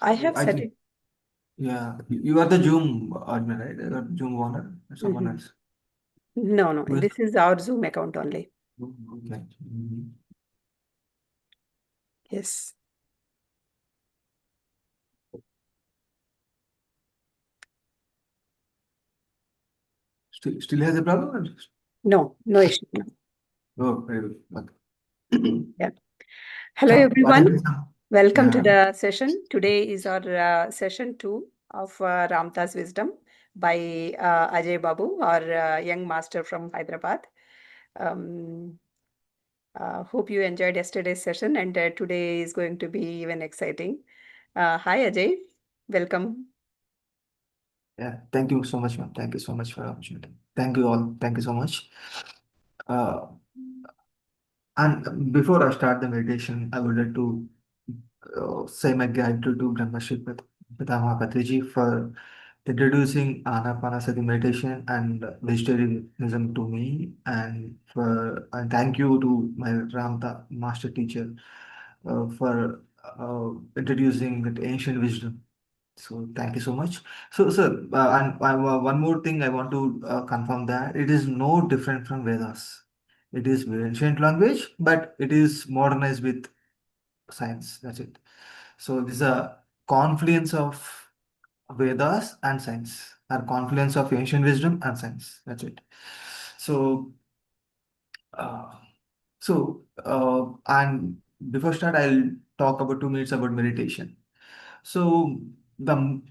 I have I set think, it. yeah, you are the Zoom admin, right? You are Zoom owner or someone Mhm. else? No, no, Who is? this is our Zoom account only. Okay. Yes. Still has a problem? Or just- No, no issue. No. Oh, very good. Okay. Yeah. Hello, So, what everyone. is this now? Welcome to Yeah. the session. Today is our session two of Ramtha's Wisdom by Ajay Babu, our young master from Hyderabad. Um, hope you enjoyed yesterday's session, and today is going to be even exciting. Hi, Ajay. Welcome. Yeah. Thank you so much, ma'am. Thank you so much for the opportunity. Thank you all. Thank you so much. Uh, and before I start the meditation, I would like to say my gratitude to Brahmashri Pitama Patriji for introducing Anapanasati meditation and vegetarianism to me, and thank you to my Ramtha master teacher for introducing that ancient wisdom. So thank you so much. So, sir, one more thing I want to confirm that it is no different from Vedas. It is ancient language, but it is modernized with science. That's it. So this is a confluence of Vedas and science, or confluence of ancient wisdom and science. That's it. So, uh, and before start, I'll talk about 2 minutes about meditation. So, the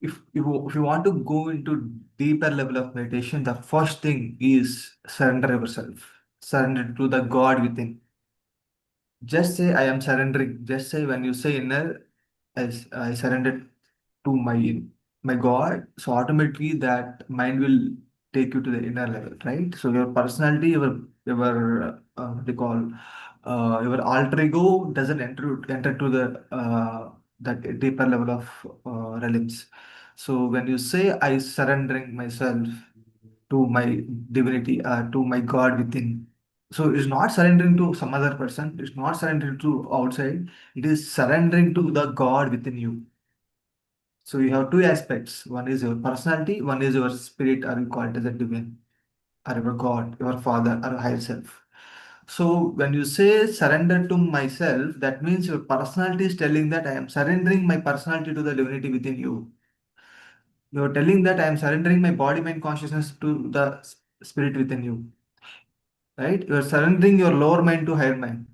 if you want to go into deeper level of meditation, the first thing is surrender yourself, surrender to the God within. Just say, I am surrendering. Just say, when you say inner, I surrendered to my God. So automatically that mind will take you to the inner level, right? So your personality, your what they call your alter ego doesn't enter to the that deeper level of realms. So when you say I surrendering myself to my divinity, to my God within. So it's not surrendering to some other person, it's not surrendering to outside, it is surrendering to the God within you. So you have two aspects. One is your personality, one is your spirit, or you call it as a divine, or your God, your father, or higher self. So when you say surrender to myself, that means your personality is telling that I am surrendering my personality to the divinity within you. You're telling that I am surrendering my body, mind, consciousness to the spirit within you. Right? You're surrendering your lower mind to higher mind.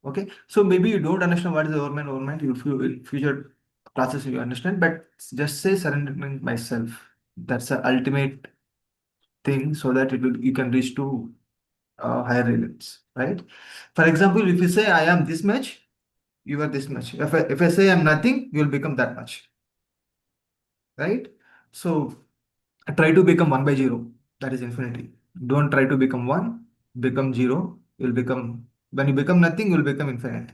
Okay. So maybe you don't understand what is lower mind, lower mind. In future classes you understand, but just say surrendering myself. That's the ultimate thing, so that you can reach to higher realms. Right? For example, if you say I am this much, you are this much. If I say I'm nothing, you will become that much. Right? So try to become 1 by 0. That is infinity. Don't try to become 1, become 0. You'll become, when you become nothing, you'll become infinite.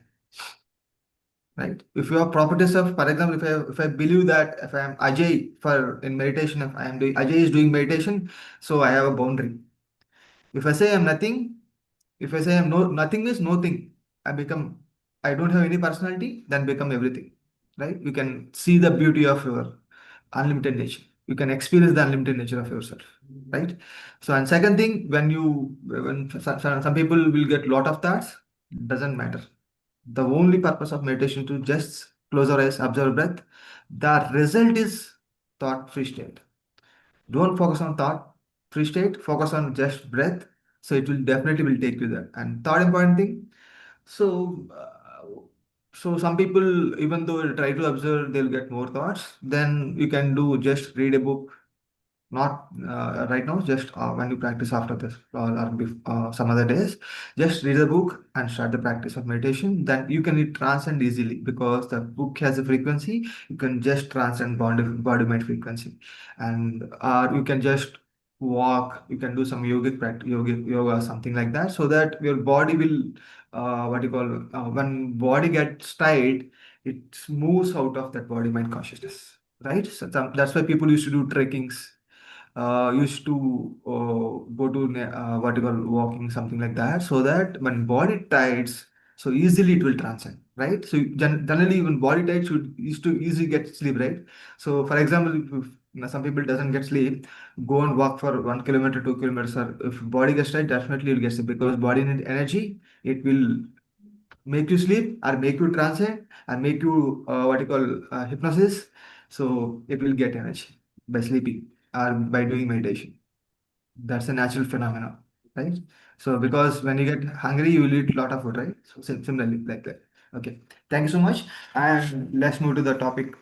Right? If you have properties of, for example, if I believe that if I am Ajay for in meditation, if I am doing Ajay is doing meditation, so I have a boundary. If I say I'm nothing, if I say I'm no nothing is nothing, I become, I don't have any personality, then become everything. Right? You can see the beauty of your unlimited nature. You can experience the unlimited nature of yourself. Right? So and second thing, when some people will get lot of thoughts, doesn't matter. The only purpose of meditation to just close our eyes, observe breath. The result is thought free state. Don't focus on thought free state, focus on just breath. So it will definitely will take you there. And third important thing, so so some people, even though they try to observe, they'll get more thoughts. Then you can do just read a book, not right now, just when you practice after this, some other days, just read the book and start the practice of meditation. Then you can transcend easily, because the book has a frequency. You can just transcend body mind frequency, and you can just walk, you can do some yogic practice, yoga, something like that, so that your body will what you call when body gets tight, it moves out of that body mind consciousness, right? So that's why people used to do trekkings, used to go to what you call walking, something like that, so that when body tights, So easily it will transcend, right? So generally even body tight should used to easily get sleep, right? So for example, if some people doesn't get sleep, go and walk for 1 kilometer, 2 kilometers, or if body gets tight, definitely you'll get sleep because body need energy. It will make you sleep or make you transcend and make you what you call hypnosis. So it will get energy by sleeping or by doing meditation. That's a natural phenomenon, right? So because when you get hungry, you will eat a lot of food, right? So similarly, like that. Okay. Thank you so much. And let's move to the topic.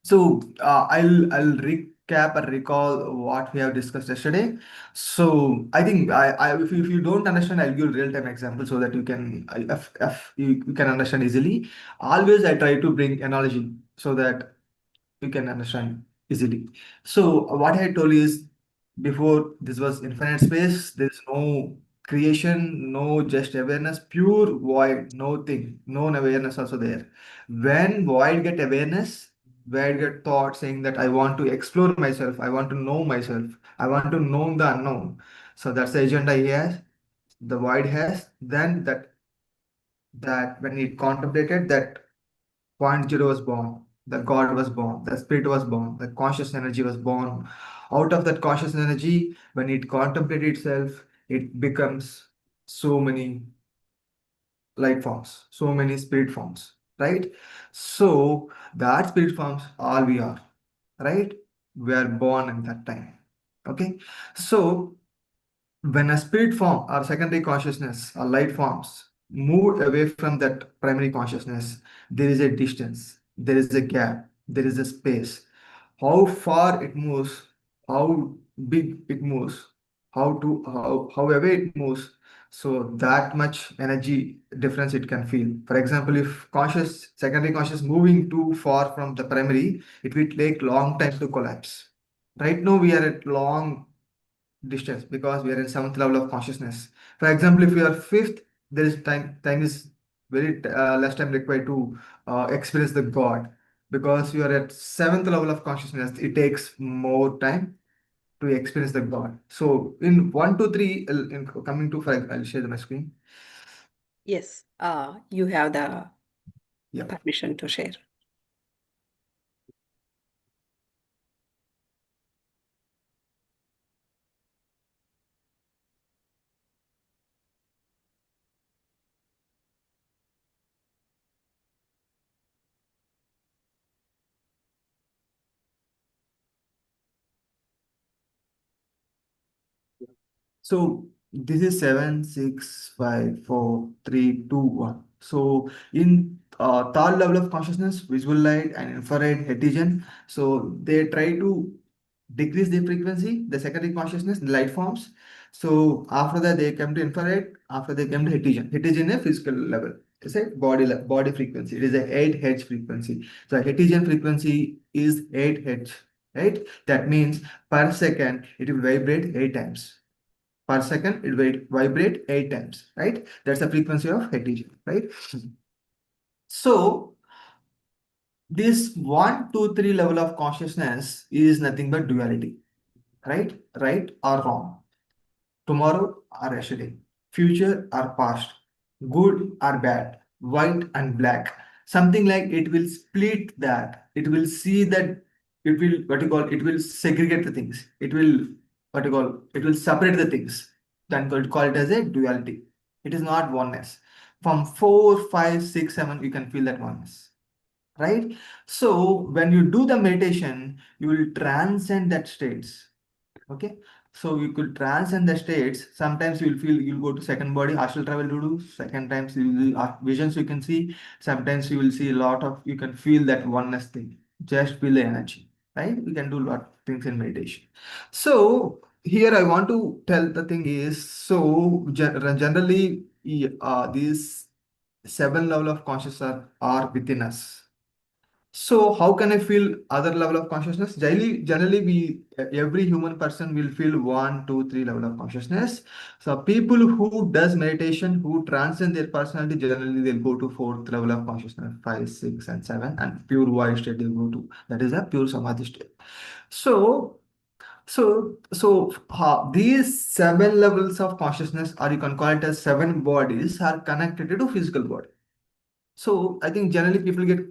So I'll recap or recall what we have discussed yesterday. So I think if you don't understand, I'll give real time example so that you can if you can understand easily. Always I try to bring analogy so that you can understand easily. So what I told you is before this was infinite space, there's no creation, no just awareness, pure void, no thing, no awareness also there. When void get awareness, void get thought saying that I want to explore myself, I want to know myself, I want to know the unknown. So that's the agenda he has, the void has, then that when he contemplated that point zero was born, the God was born, the spirit was born, the conscious energy was born. Out of that conscious energy, when it contemplates itself, it becomes so many light forms, so many spirit forms, right? So that spirit forms all we are, right? We are born in that time. Okay. So when a spirit form or secondary consciousness or light forms move away from that primary consciousness, there is a distance, there is a gap, there is a space. How far it moves, how big it moves, how away it moves, so that much energy difference it can feel. For example, if conscious secondary conscious moving too far from the primary, it will take long time to collapse. Right now we are at long distance because we are in seventh level of consciousness. For example, if we are fifth, there is time is very less time required to experience the God. Because you are at seventh level of consciousness, it takes more time to experience the God. So in one, two, three, in coming to five, I'll share my screen. Yes, you have the Yeah. permission to share. So this is 7, 6, 5, 4, 3, 2, 1. So in third level of consciousness, visual light and infrared hetigen. So they try to decrease the frequency, the secondary consciousness, the light forms. So after that they come to infrared. After they come to hetigen. Hetigen is physical level. It's a body frequency. It is a 8 Hz frequency. So hetigen frequency is 8 Hz, right? That means per second it will vibrate 8 times per second, it will vibrate 8 times, right? That's the frequency of hydrogen, right? So this one, two, three level of consciousness is nothing but duality, right or wrong, tomorrow or yesterday, future or past, good or bad, white and black. Something like it will split that. It will see that it will what you call it will segregate the things. It will what you call it will separate the things. Then call it as a duality. It is not oneness. From 4, 5, 6, 7, you can feel that oneness, right? So when you do the meditation, you will transcend that states. Okay, so you could transcend the states. Sometimes you will feel you'll go to second body, astral travel to do. Second times you will visions you can see. Sometimes you will see a lot of you can feel that oneness thing. Just feel the energy, right? You can do a lot of things in meditation. So here I want to tell the thing is so generally these seven level of consciousness are within us. So how can I feel other level of consciousness? Generally, we every human person will feel one, two, three level of consciousness. So people who does meditation, who transcend their personality, generally they'll go to fourth level of consciousness, 5, 6, and 7, and pure void state they'll go to. That is a pure samadhi state. So These seven levels of consciousness, or you can call it as seven bodies, are connected to physical body. So I think generally people get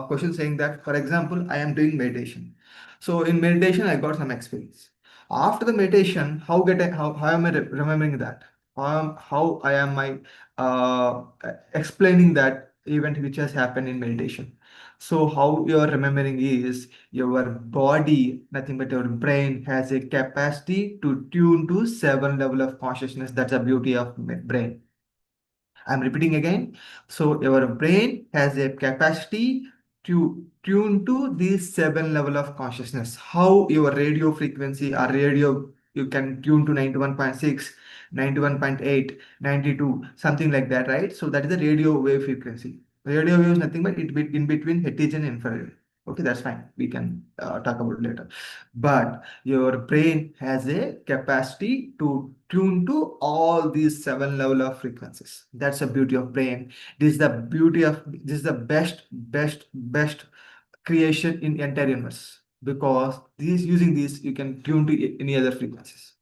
questions saying that, for example, I am doing meditation. So in meditation, I got some experience. After the meditation, how am I remembering that? How I am I explaining that event which has happened in meditation? So how you are remembering is your body, nothing but your brain has a capacity to tune to seven level of consciousness. That's the beauty of brain. I'm repeating again. So your brain has a capacity to tune to these seven level of consciousness. How your radio frequency or radio you can tune to 91.6, 91.8, 92, something like that, right? So that is the radio wave frequency. Radio wave is nothing but in between Hz and infrared. Okay, that's fine. We can talk about it later. But your brain has a capacity to tune to all these seven level of frequencies. That's the beauty of brain. This is the best creation in entire universe, because these using this you can tune to any other frequencies.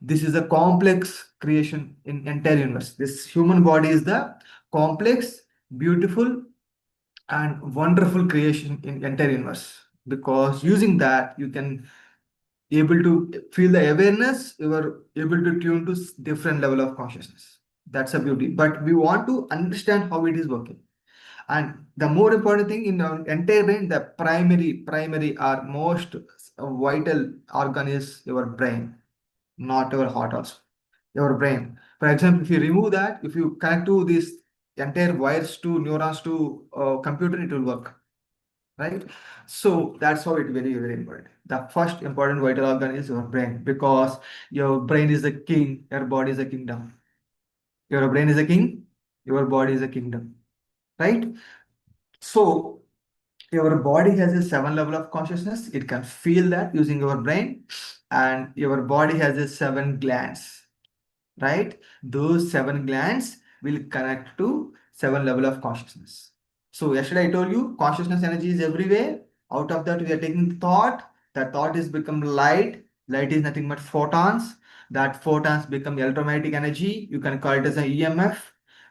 This is a complex creation in entire universe. This human body is the complex, beautiful, and wonderful creation in entire universe, because using that you can able to feel the awareness, you are able to tune to different level of consciousness. That's a beauty, but we want to understand how it is working. And the more important thing in our entire brain, the primary or most vital organ is your brain, not your heart also, your brain. For example, if you remove that, if you connect to this entire wires to neurons to computer, it will work, right? So that's how it very important. The first important vital organ is your brain, because your brain is the king, your body is a kingdom. Your brain is a king, your body is a kingdom, right? So your body has a seven level of consciousness. It can feel that using your brain, and your body has a seven glands, right? Those seven glands will connect to seven level of consciousness. So yesterday I told you consciousness energy is everywhere. Out of that we are taking thought. That thought is become light. Light is nothing but photons. That photons become electromagnetic energy. You can call it as an EMF.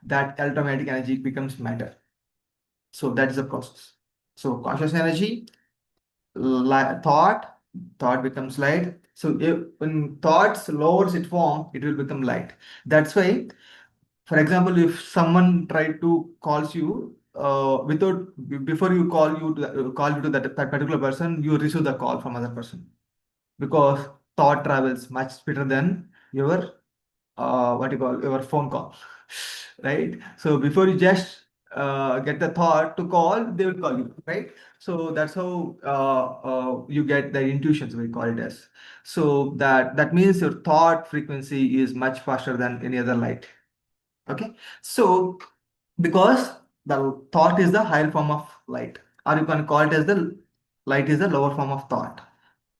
That electromagnetic energy becomes matter. So that is the process. So conscious energy, thought, thought becomes light. So if, when thoughts lowers its form, it will become light. That's why, for example, if someone tried to calls you without before you call you to that particular person, you receive the call from other person, because thought travels much speeder than your what you call your phone call, right? So before you just get the thought to call, they will call you, right? So that's how you get the intuitions, we call it as. So that means your thought frequency is much faster than any other light. Okay, so because the thought is the higher form of light, or you can call it as the light is the lower form of thought.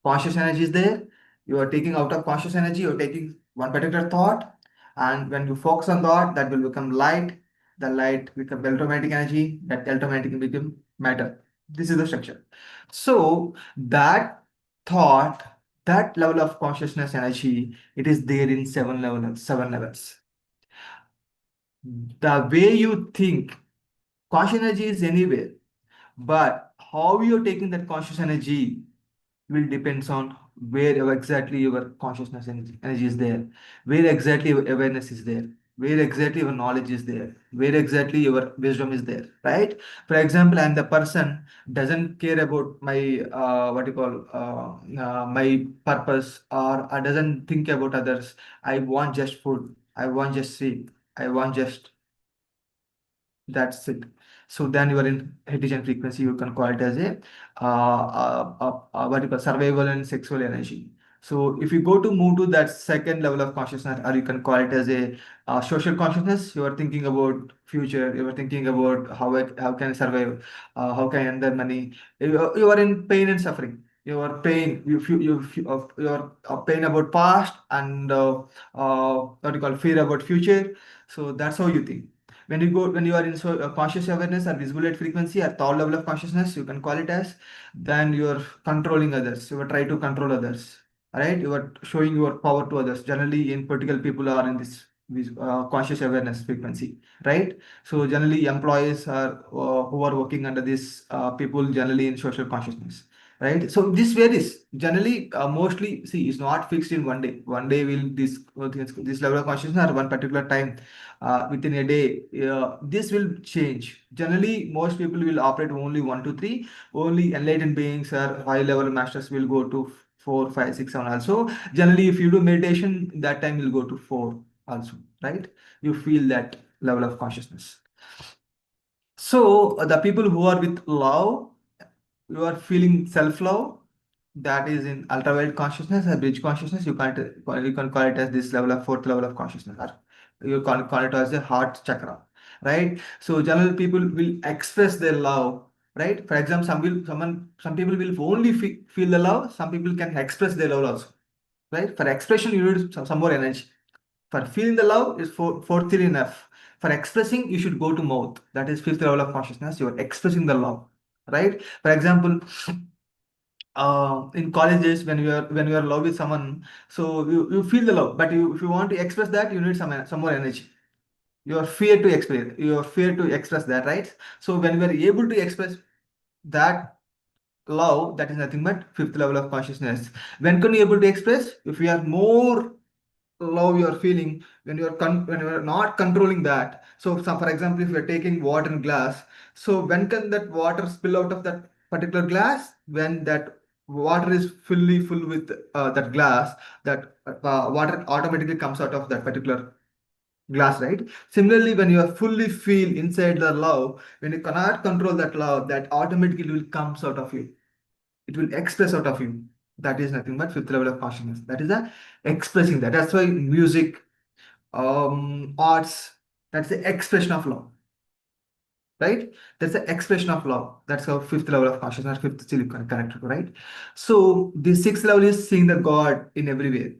Conscious energy is there. You are taking out of conscious energy, you're taking one particular thought, and when you focus on thought, that will become light. The light become electromagnetic energy, that electromagnetic will become matter. This is the structure. So that thought, that level of consciousness energy, it is there in seven levels. The way you think, conscious energy is anywhere, but how you're taking that conscious energy will depends on where exactly your consciousness energy is there, where exactly your awareness is there, where exactly your knowledge is there, where exactly your wisdom is there, right? For example, I'm the person doesn't care about my what you call my purpose, or doesn't think about others. I want just food, I want just sleep, I want just, that's it. So then you are in Hessian frequency. You can call it as a what you call survival and sexual energy. So if you go to move to that second level of consciousness, or you can call it as a social consciousness, you are thinking about future. You are thinking about how can I survive, how can I earn the money. You are in pain and suffering. You are pain. You are pain about past, and what you call fear about future. So that's how you think. When you are in conscious awareness or visible light frequency or third level of consciousness, you can call it as, then you are controlling others, you will try to control others. right? You are showing your power to others. Generally, in political people are in this conscious awareness frequency, right? So generally, employees are who are working under this people generally in social consciousness, right? So this varies. Generally, mostly, see, it's not fixed in one day. One day will this level of consciousness or one particular time within a day. This will change. Generally, most people will operate only 1 to 3. Only enlightened beings or high level masters will go to 4, 5, 6, 7 also. Generally, if you do meditation, that time you'll go to 4 also, right? You feel that level of consciousness. So the people who are with love, you are feeling self-love, that is in ultraviolet consciousness or bridge consciousness. You can call it as this level of fourth level of consciousness, or you can call it as a heart chakra, right? So general people will express their love, right? For example, some people will only feel the love. Some people can express their love also, right? For expression, you need some more energy. For feeling the love is fourth enough. For expressing, you should go to mouth. That is fifth level of consciousness. You are expressing the love, right? For example, in colleges, when you are in love with someone, so you feel the love, but if you want to express that, you need some more energy. You are fear to express. You are fear to express that, right? So when we are able to express that love, that is nothing but fifth level of consciousness. When can you able to express? If we are more love you are feeling, when you are not controlling that. So for example, if you are taking water in glass, so when can that water spill out of that particular glass? When that water is fully full with that glass, that water automatically comes out of that particular glass, right? Similarly, when you are fully feel inside the love, when you cannot control that love, that automatically will comes out of you. It will express out of you. That is nothing but fifth level of consciousness. That is a expressing that. That's why music, arts, that's the expression of love, right? That's the expression of love. That's our fifth level of consciousness, fifth still connected, right? So the sixth level is seeing the God in every way.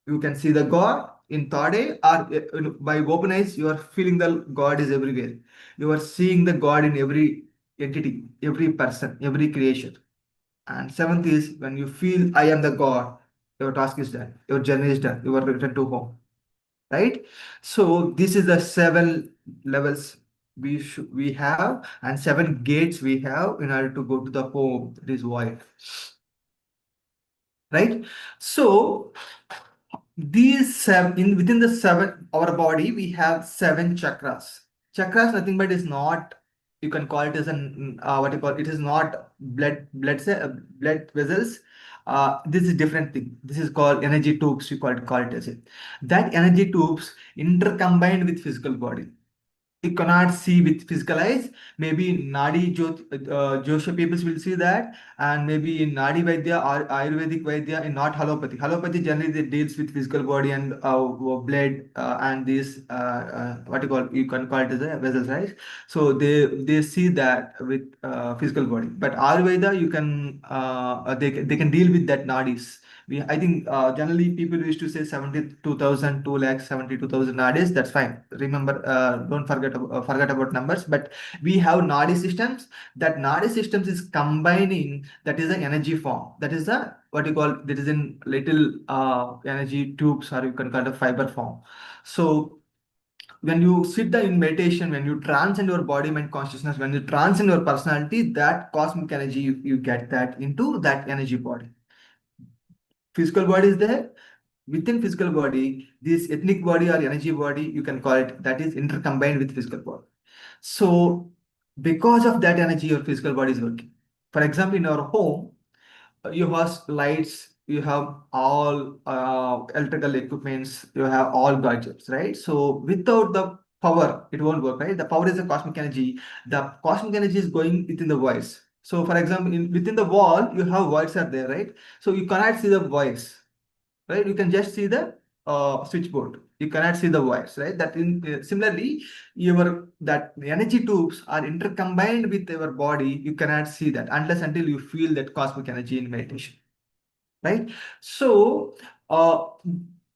You can see the God in third eye, or by open eyes, you are feeling the God is everywhere. You are seeing the God in every entity, every person, every creation. And seventh is when you feel I am the God, your task is done, your journey is done, you are returned to home, right? So this is the 7 levels we have, and 7 gates we have in order to go to the home that is void, right? So these seven in within the seven our body we have 7 chakras. Chakras nothing but is not, you can call it as an what you call it is not blood vessels. This is different thing. This is called energy tubes. You call it as it. That energy tubes intercombined with physical body. You cannot see with physical eyes. Maybe Josha people will see that, and maybe in Nadi Vaidya or Ayurvedic Vaidya, in not allopathy. Allopathy generally they deals with physical body and blood and this what you can call it as a vessels, right? So they see that with physical body. But Ayurveda you can they can deal with that nadis. I think generally people used to say 72,000, 2,72,000 nadis. That's fine. Remember, don't forget about numbers. But we have nadi systems. That nadi systems is combining. That is an energy form. That is the what you call. That is in little energy tubes, or you can call it a fiber form. So when you sit there in meditation, when you transcend your body, mind, consciousness, when you transcend your personality, that cosmic energy you get that into that energy body. Physical body is there. Within physical body, this ethnic body or energy body, you can call it, that is intercombined with physical body. So because of that energy, your physical body is working. For example, in our home, you have lights, you have all electrical equipments, you have all gadgets, right? So without the power, it won't work, right? The power is the cosmic energy. The cosmic energy is going within the voids. So for example, within the wall, you have voids are there, right? So you cannot see the voids, right? You can just see the switchboard. You cannot see the wires, right? That similarly, your that the energy tubes are intercombined with your body. You cannot see that unless until you feel that cosmic energy in meditation, right? So,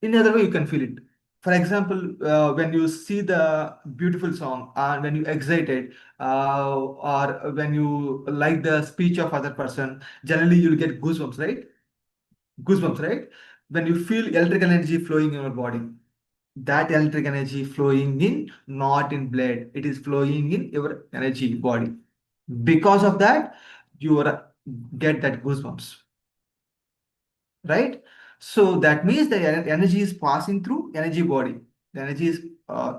in other way, you can feel it. For example, when you see the beautiful song and when you excited, or when you like the speech of other person, generally you'll get goosebumps, right? goosebumps, right? When you feel electrical energy flowing in your body, that electric energy flowing in, not in blood, it is flowing in your energy body. Because of that, you get that goosebumps, right? So that means the energy is passing through energy body. The energy is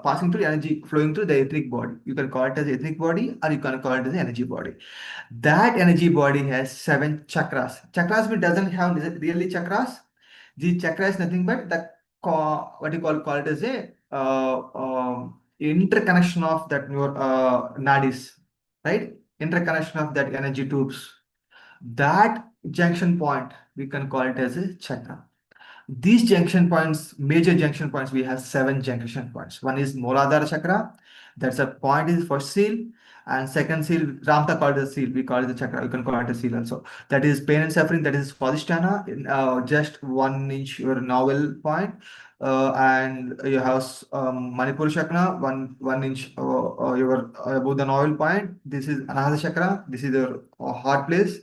passing through energy flowing through the etheric body. You can call it as etheric body, or you can call it as energy body. That energy body has seven chakras. Chakras mean doesn't have really chakras. The chakra is nothing but the what you call it as a interconnection of that your nadis, right? Interconnection of that energy tubes. That junction point we can call it as a chakra. These junction points, major junction points, we have seven junction points. One is Muladhara chakra. That's a point is for seal. And second seal, Ramtha called it the seal. We call it the chakra. You can call it a seal also. That is pain and suffering. That is Swadhisthana. Just 1 inch your navel point. And you have Manipur chakra, one inch your above the navel point. This is Anahata chakra. This is your heart place,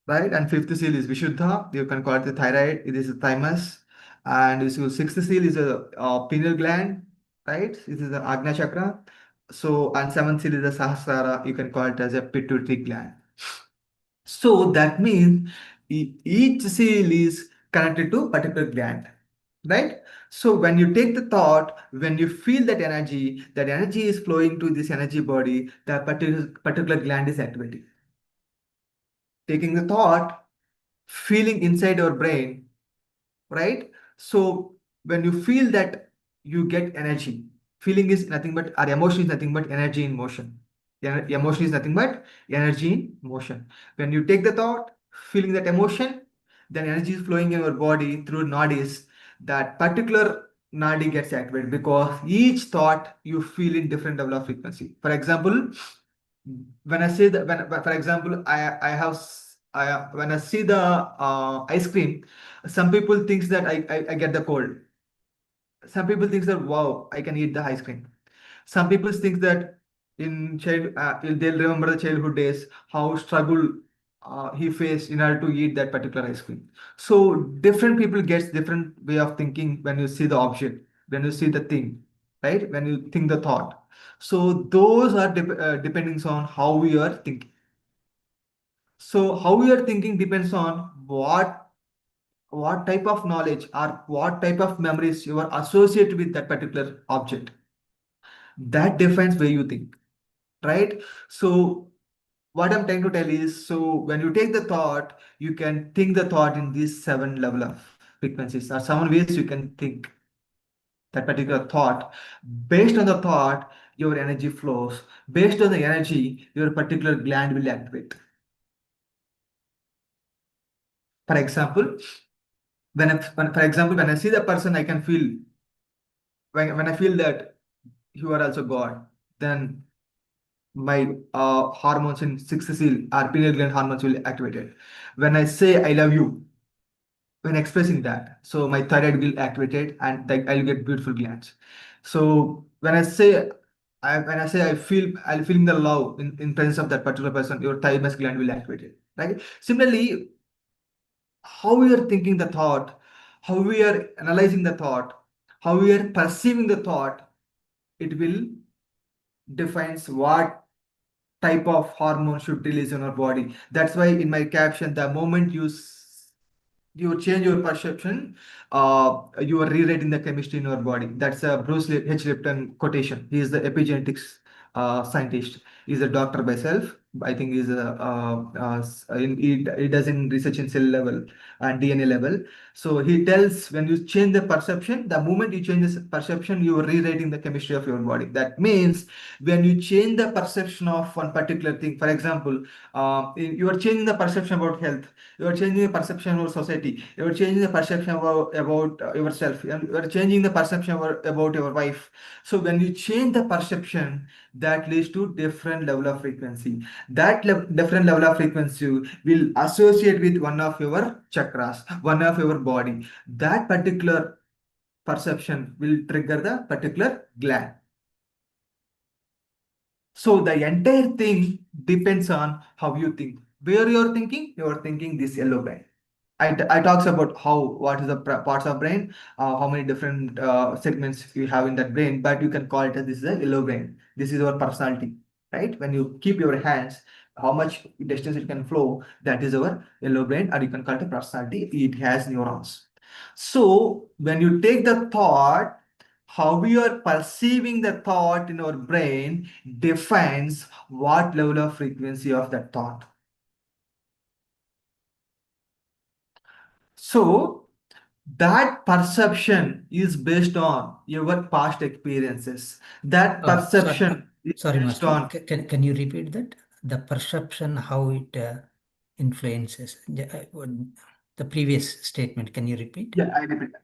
right? And fifth seal is Vishuddha. You can call it the thyroid. It is the thymus. And this sixth seal is a pineal gland, right? This is the Agnya chakra. So, and seventh seal is the Sahasrara. You can call it as a pituitary gland. So that means each seal is connected to particular gland, right? So when you take the thought, when you feel that energy is flowing to this energy body, that particular gland is activating. Taking the thought, feeling inside your brain, right? So when you feel that, you get energy. Feeling is nothing but, our emotion is nothing but energy in motion. Emotion is nothing but energy in motion. When you take the thought, feeling that emotion, then energy is flowing in your body through nadis. That particular nadi gets activated because each thought you feel in different level of frequency. For example, when I say that, for example, I have when I see the ice cream, some people thinks that I get the cold. Some people thinks that wow, I can eat the ice cream. Some people think that they'll remember the childhood days, how struggle he faced in order to eat that particular ice cream. So different people gets different way of thinking when you see the object, when you see the thing, right? When you think the thought. So those are depending on how we are thinking. So how we are thinking depends on what type of knowledge or what type of memories you are associated with that particular object. That defines where you think, right? So what I'm trying to tell is, so when you take the thought, you can think the thought in these seven level of frequencies or seven ways you can think that particular thought. Based on the thought, your energy flows. Based on the energy, your particular gland will activate. For example, for example, when I see the person, I can feel, when I feel that you are also God, then my hormones in sixth seal, our pineal gland hormones will activated. When I say I love you, when expressing that, so my thyroid will activated and I'll get beautiful glands. So when I say I'll feeling the love in presence of that particular person, your thymus gland will activated. Right? Similarly, how we are thinking the thought, how we are analyzing the thought, how we are perceiving the thought, it will defines what type of hormone should release in our body. That's why in my caption, the moment you change your perception, you are rewriting the chemistry in your body. That's a H. Lipton quotation. He is the epigenetics scientist. He's a doctor by self. I think he's he does in research in cell level and DNA level. So he tells, when you change the perception, the moment you change this perception, you are rewriting the chemistry of your body. That means when you change the perception of one particular thing, for example, you are changing the perception about health, you are changing the perception about society, you are changing the perception about yourself, and you are changing the perception about your wife. So when you change the perception, that leads to different level of frequency. That different level of frequency will associate with one of your chakras, one of your body. That particular perception will trigger the particular gland. So the entire thing depends on how you think. Where you're thinking this yellow gland. I talks about what is the parts of brain, how many different segments you have in that brain, but you can call it as this is a yellow brain. This is your personality, right? When you keep your hands, how much distance it can flow, that is our yellow brain, or you can call it a personality. It has neurons. So when you take the thought, how we are perceiving the thought in our brain defines what level of frequency of that thought. So that perception is based on your past experiences. That Sorry, perception is sorry, based Master. on, Can you repeat that? The perception, how it influences the previous statement. Can you repeat? yeah, I repeat that.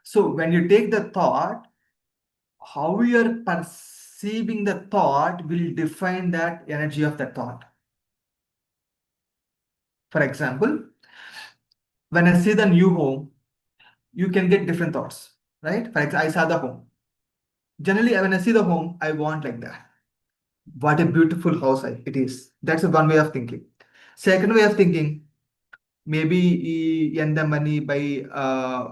So when you take the thought, how we are perceiving the thought will define that energy of the thought. For example, when I see the new home, you can get different thoughts, right? For example, I saw the home. Generally, when I see the home, I want like that. What a beautiful house it is. That's one way of thinking. Second way of thinking, maybe he earned the money by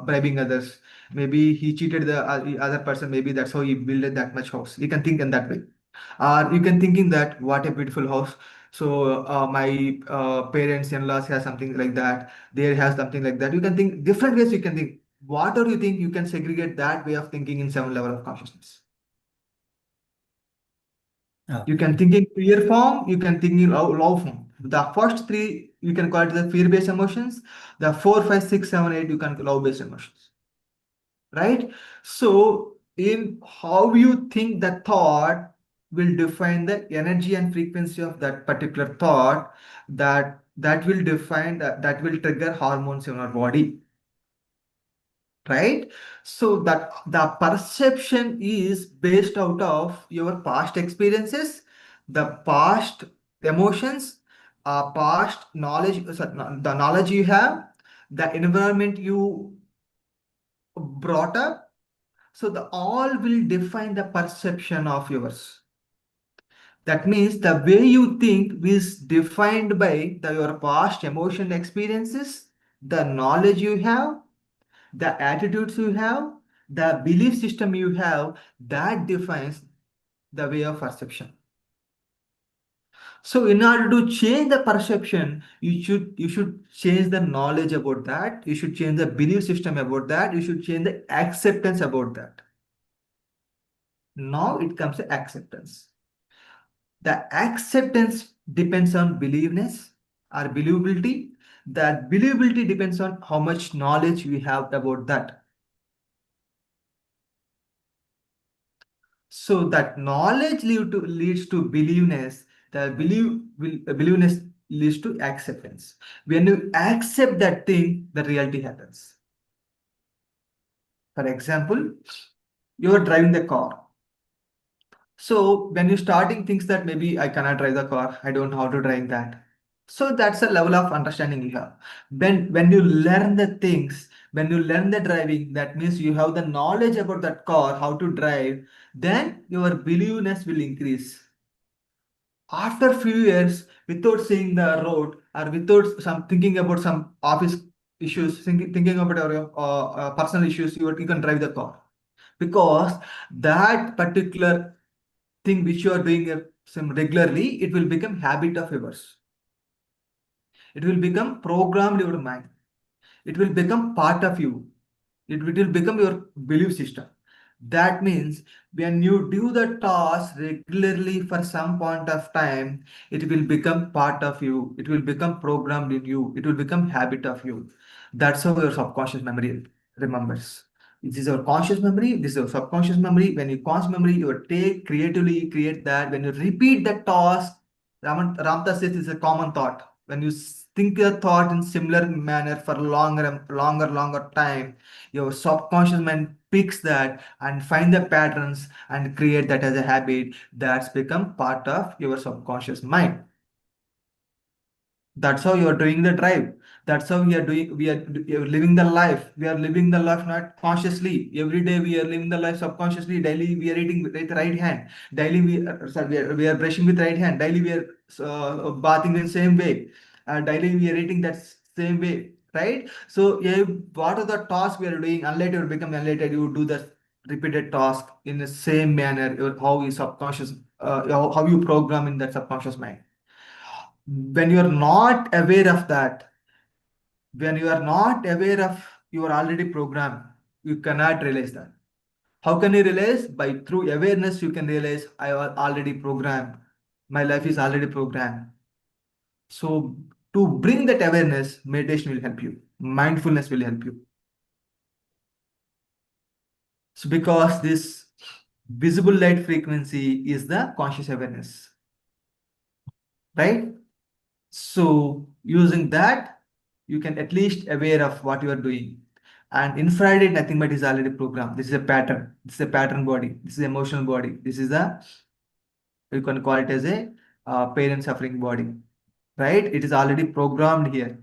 bribing others. Maybe he cheated the other person. Maybe that's how he built that much house. You can think in that way. Or you can thinking that what a beautiful house. So my parents, in-laws has something like that. They has something like that. You can think different ways. You can think. Whatever you think, you can segregate that way of thinking in some level of consciousness. You can think in fear form, you can think in love form. The first three, you can call it the fear-based emotions. The 4, 5, 6, 7, 8, you can love-based emotions. Right? So, in how you think the thought will define the energy and frequency of that particular thought that will define that will trigger hormones in our body, right? So that the perception is based out of your past experiences, the past emotions, past knowledge, the knowledge you have, the environment you brought up. So the all will define the perception of yours. That means the way you think is defined by your past emotion experiences, the knowledge you have, the attitudes you have, the belief system you have, that defines the way of perception. So in order to change the perception, you should change the knowledge about that. You should change the belief system about that. You should change the acceptance about that. Now it comes to acceptance. The acceptance depends on believeness or believability. That believability depends on how much knowledge we have about that. So that knowledge leads to believeness. The believeness leads to acceptance. When you accept that thing, the reality happens. For example, you are driving the car. So when you're starting things that maybe I cannot drive the car, I don't know how to drive that. So that's a level of understanding you have. When you learn the things, when you learn the driving, that means you have the knowledge about that car, how to drive, then your believeness will increase. After few years, without seeing the road or without some thinking about some office issues, thinking about your personal issues, you can drive the car because that particular thing which you are doing some regularly, it will become habit of yours. It will become programmed your mind. It will become part of you. It will become your belief system. That means when you do the task regularly for some point of time, it will become part of you. It will become programmed in you. It will become habit of you. That's how your subconscious memory remembers. This is your conscious memory. This is your subconscious memory. When you conscious memory, you take creatively create that. When you repeat the task, Ramtha says it's a common thought. When you think a thought in similar manner for longer time, your subconscious mind picks that and find the patterns and create that as a habit that's become part of your subconscious mind. That's how you are doing the drive. That's how we are living the life. We are living the life not consciously. Every day we are living the life subconsciously. Daily we are eating with the right hand. Daily we are brushing with right hand. Daily we are bathing in same way. Daily we are eating that same way. right? So what are the tasks we are doing? Unlike you become enlightened, you do the repeated task in the same manner. How you subconscious, how you program in that subconscious mind. When you are not aware of that, when you are not aware of you are already programmed, you cannot realize that. How can you realize? By through awareness, you can realize I was already programmed. My life is already programmed. So to bring that awareness, meditation will help you. Mindfulness will help you. So because this visible light frequency is the conscious awareness, right? So using that, you can at least aware of what you are doing. And infrared nothing but is already programmed. This is a pattern. This is a pattern body. This is emotional body. This is the, you can call it as a pain and suffering body, right? It is already programmed here.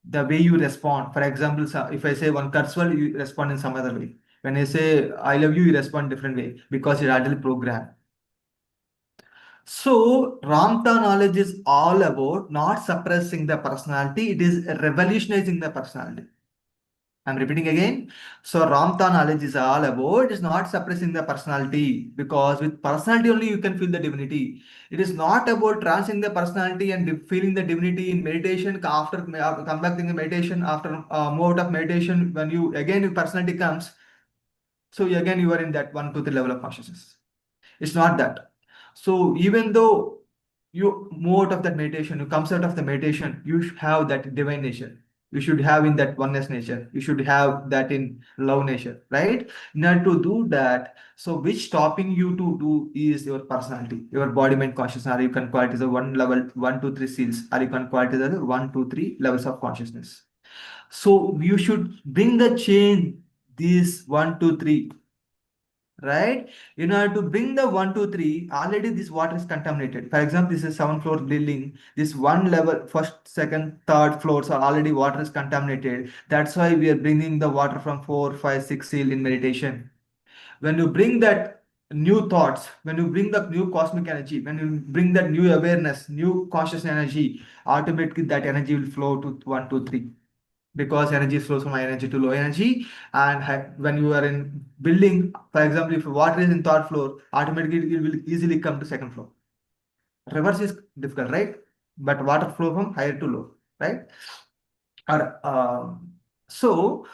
The way you respond, for example, if I say one curse word, you respond in some other way. When I say I love you, you respond different way because it's already programmed. So Ramtha knowledge is all about not suppressing the personality, it is revolutionizing the personality. I'm repeating again. So Ramtha knowledge is all about is not suppressing the personality, because with personality only you can feel the divinity. It is not about transcending the personality and feeling the divinity in meditation. After come back in the meditation, after mode of meditation, when you again your personality comes, so again you are in that 1 to 3 level of consciousness. It's not that. So even though you move out of that meditation, you comes out of the meditation, you should have that divine nature. You should have in that oneness nature. You should have that in love nature, right? In order to do that, so which stopping you to do is your personality, your body, mind, consciousness, or you can call it as a one level, 1 2 3 seals, or you can call it as a 1 2 3 levels of consciousness. So you should bring the change, these 1 2 3, right? In order to bring the 1 2 3, already this water is contaminated. For example, this is 7th floor building. This one level, first, second, third floors are already water is contaminated. That's why we are bringing the water from 4 5 6 seal in meditation. When you bring that new thoughts, when you bring the new cosmic energy, when you bring that new awareness, new conscious energy, automatically that energy will flow to 1 2 3, because energy flows from high energy to low energy. And when you are in building, for example, if water is in third floor, automatically it will easily come to second floor. Reverse is difficult, right? But water flow from higher to low, right? Or so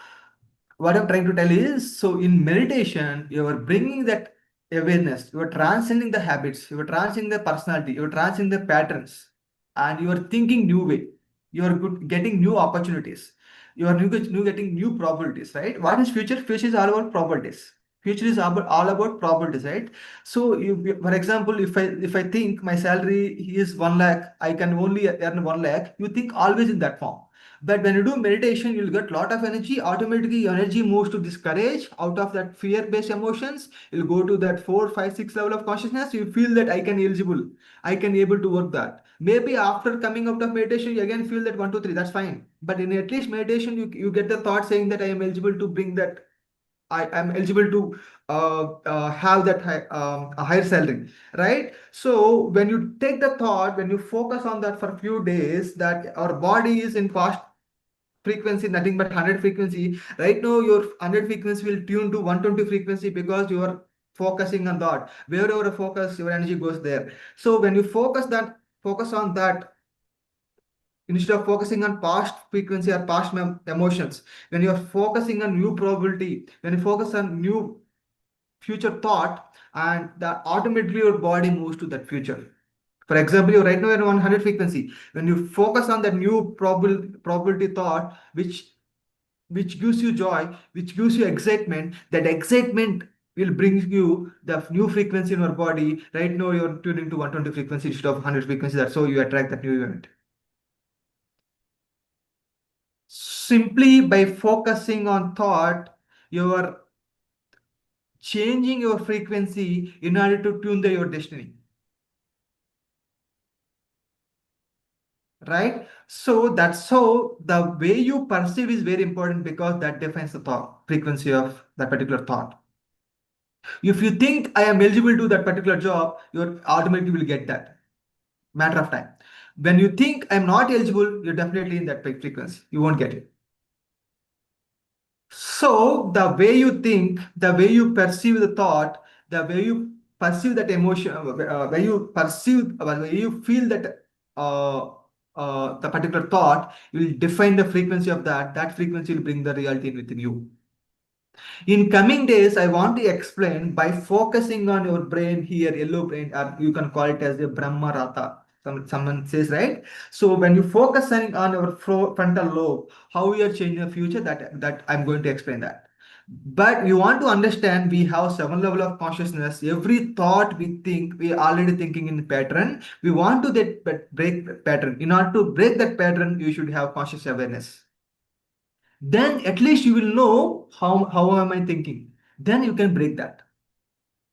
what I'm trying to tell is, so in meditation, you are bringing that awareness, you are transcending the habits, you are transcending the personality, you are transcending the patterns, and you are thinking new way. You are getting new opportunities. You are getting new probabilities, right? What is future? Future is all about probabilities. Future is all about probabilities, right? So, for example, if I think my salary is 1 lakh, I can only earn 1 lakh. You think always in that form. But when you do meditation, you'll get a lot of energy. Automatically, your energy moves to this courage. Out of that fear-based emotions, you'll go to that 4, 5, 6 level of consciousness. You feel that I can eligible. I can able to work that. Maybe after coming out of meditation, you again feel that 1 2 3. That's fine. But in at least meditation, you get the thought saying that I am eligible to bring that. I am eligible to have that a higher salary, right? So when you take the thought, when you focus on that for a few days, that our body is in past frequency, nothing but 100 frequency. Right now, your 100 frequency will tune to 120 frequency, because you are focusing on that. Wherever you focus, your energy goes there. So when you focus on that, instead of focusing on past frequency or past emotions, when you are focusing on new probability, when you focus on new future thought, and that automatically your body moves to that future. For example, you right now in 100 frequency. When you focus on that new probability thought, which gives you joy, which gives you excitement, that excitement will bring you the new frequency in your body. Right now, you're tuning to 120 frequency instead of 100 frequency. That's how you attract that new event. Simply by focusing on thought, you are changing your frequency in order to tune your destiny. Right? So that's how the way you perceive is very important, because that defines the thought frequency of that particular thought. If you think I am eligible to that particular job, you automatically will get that. Matter of time. When you think I'm not eligible, you're definitely in that frequency. You won't get it. So the way you think, the way you perceive the thought, the way you perceive that emotion, where you perceive, where you feel that uh, the particular thought, you will define the frequency of that. That frequency will bring the reality within you. In coming days, I want to explain by focusing on your brain here, yellow brain, or you can call it as the Brahma Ratha. Someone says, right? So when you focus on your frontal lobe, how you are changing the future, that I'm going to explain that. But we want to understand we have 7 level of consciousness. Every thought we think, we are already thinking in pattern. We want to break pattern. In order to break that pattern, you should have conscious awareness. Then at least you will know how am I thinking. Then you can break that.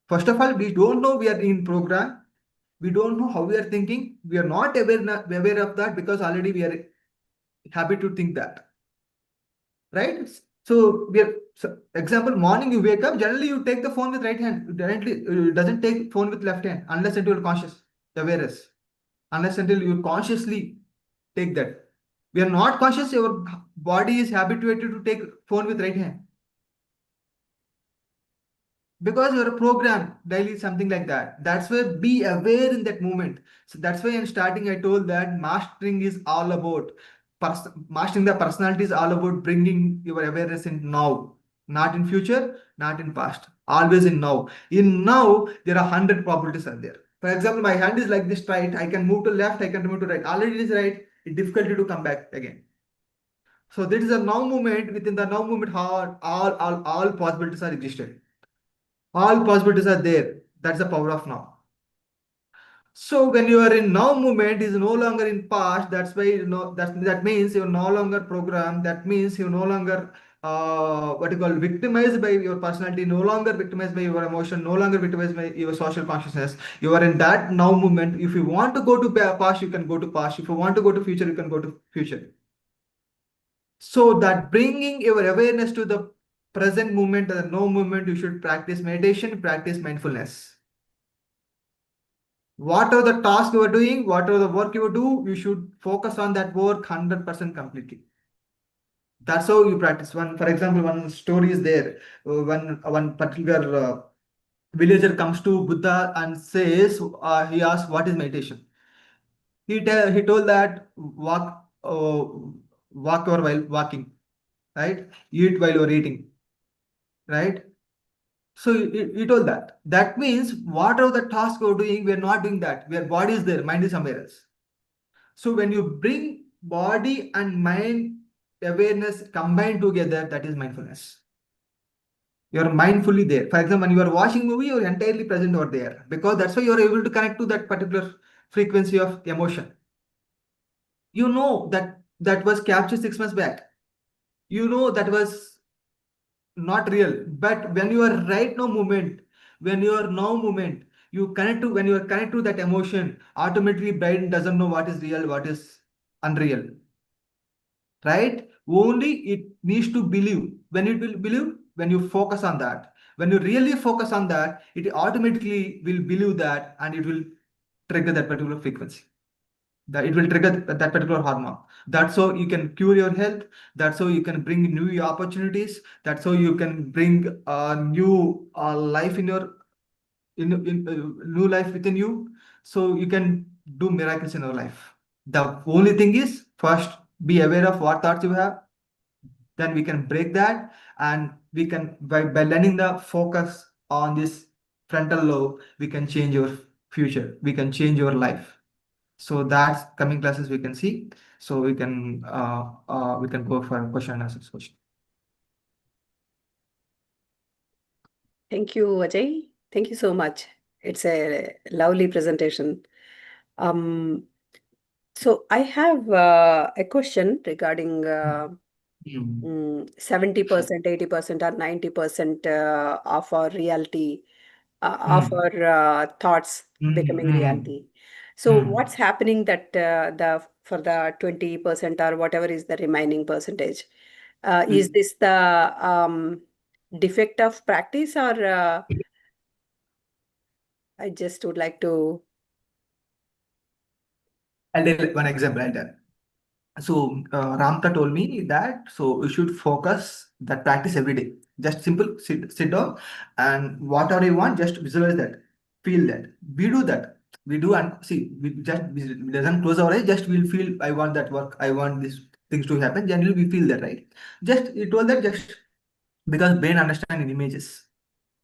First of all, we don't know we are in program. We don't know how we are thinking. We are not aware of that because already we are happy to think that. Right? So example, morning you wake up, generally you take the phone with right hand. Directly doesn't take phone with left hand unless until you're conscious, awareness. Unless until you consciously take that. We are not conscious, your body is habituated to take phone with right hand. Because you're a program daily, something like that. That's why be aware in that moment. So that's why in starting I told that mastering is all about mastering the personality is all about bringing your awareness in now, not in future, not in past, always in now. In now there are 100 probabilities are there. For example, my hand is like this right, I can move to left, I can move to right, already it is right, it's difficult to come back again. So this is a now moment. Within the now moment, all possibilities are existed. All possibilities are there. That's the power of now. So when you are in now movement is no longer in past. That's why that means you're no longer programmed. That means you're no longer what you call victimized by your personality, no longer victimized by your emotion, no longer victimized by your social consciousness. You are in that now movement. If you want to go to past, you can go to past. If you want to go to future, you can go to future. So that bringing your awareness to the present moment and the no moment, you should practice meditation, practice mindfulness. Whatever the task you are doing, whatever the work you do, you should focus on that work 100% completely. That's how you practice. For example, one story is there. When one particular villager comes to Buddha and says, he asks, "What is meditation?" He told that walk or while walking, right? Eat while you're eating, right? So he told that. That means whatever the task we're doing, we're not doing that. Our body is there, mind is somewhere else. So when you bring body and mind awareness combined together, that is mindfulness. You're mindfully there. For example, when you are watching movie, you're entirely present over there because that's why you're able to connect to that particular frequency of emotion. You know that was captured 6 months back. You know that was not real. But when you are right now moment, when you are now moment, you connect to when you are connect to that emotion, automatically brain doesn't know what is real, what is unreal. Right? Only it needs to believe. When it will believe, when you focus on that, when you really focus on that, it automatically will believe that and it will trigger that particular frequency. That it will trigger that particular hormone. That's how you can cure your health. That's how you can bring new opportunities. That's how you can bring a new life in your new life within you. So you can do miracles in your life. The only thing is first be aware of what thoughts you have, then we can break that, and we can by learning the focus on this frontal lobe, we can change your future, we can change your life. So that's coming classes we can see. So we can go for question and answer question. Thank you, Ajay. Thank you so much. It's a lovely presentation. So I have a question regarding Mm. 70%, 80%, or 90% of our reality, of Mm. our thoughts becoming Mm. reality. So Mm. what's happening that the for the 20% or whatever is the remaining percentage? Is Mm. this the defect of practice, or I just would like to I'll tell one example. I'll tell. So Ramtha told me that you should focus that practice every day. Just simple sit down and whatever you want, just visualize that, feel that. We do that. We do and see. We doesn't close our eyes. Just we'll feel. I want that work. I want these things to happen. Generally, we feel that, right? Just it told that just because brain understand in images.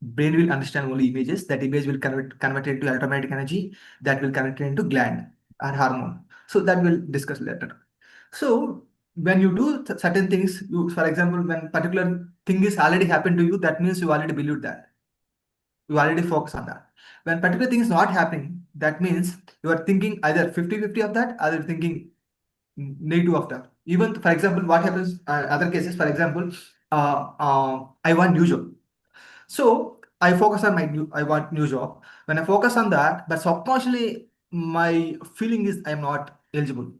Brain will understand only images. That image will convert it into electromagnetic energy. That will convert it into gland and hormone. So that we'll discuss later. So when you do certain things, for example, when particular thing is already happened to you, that means you already believe that. You already focus on that. When particular thing is not happening, that means you are thinking either 50-50 of that, either thinking negative of that. Even for example, what happens other cases, for example, I want new job. So I focus on I want new job. When I focus on that, but subconsciously my feeling is I'm not eligible.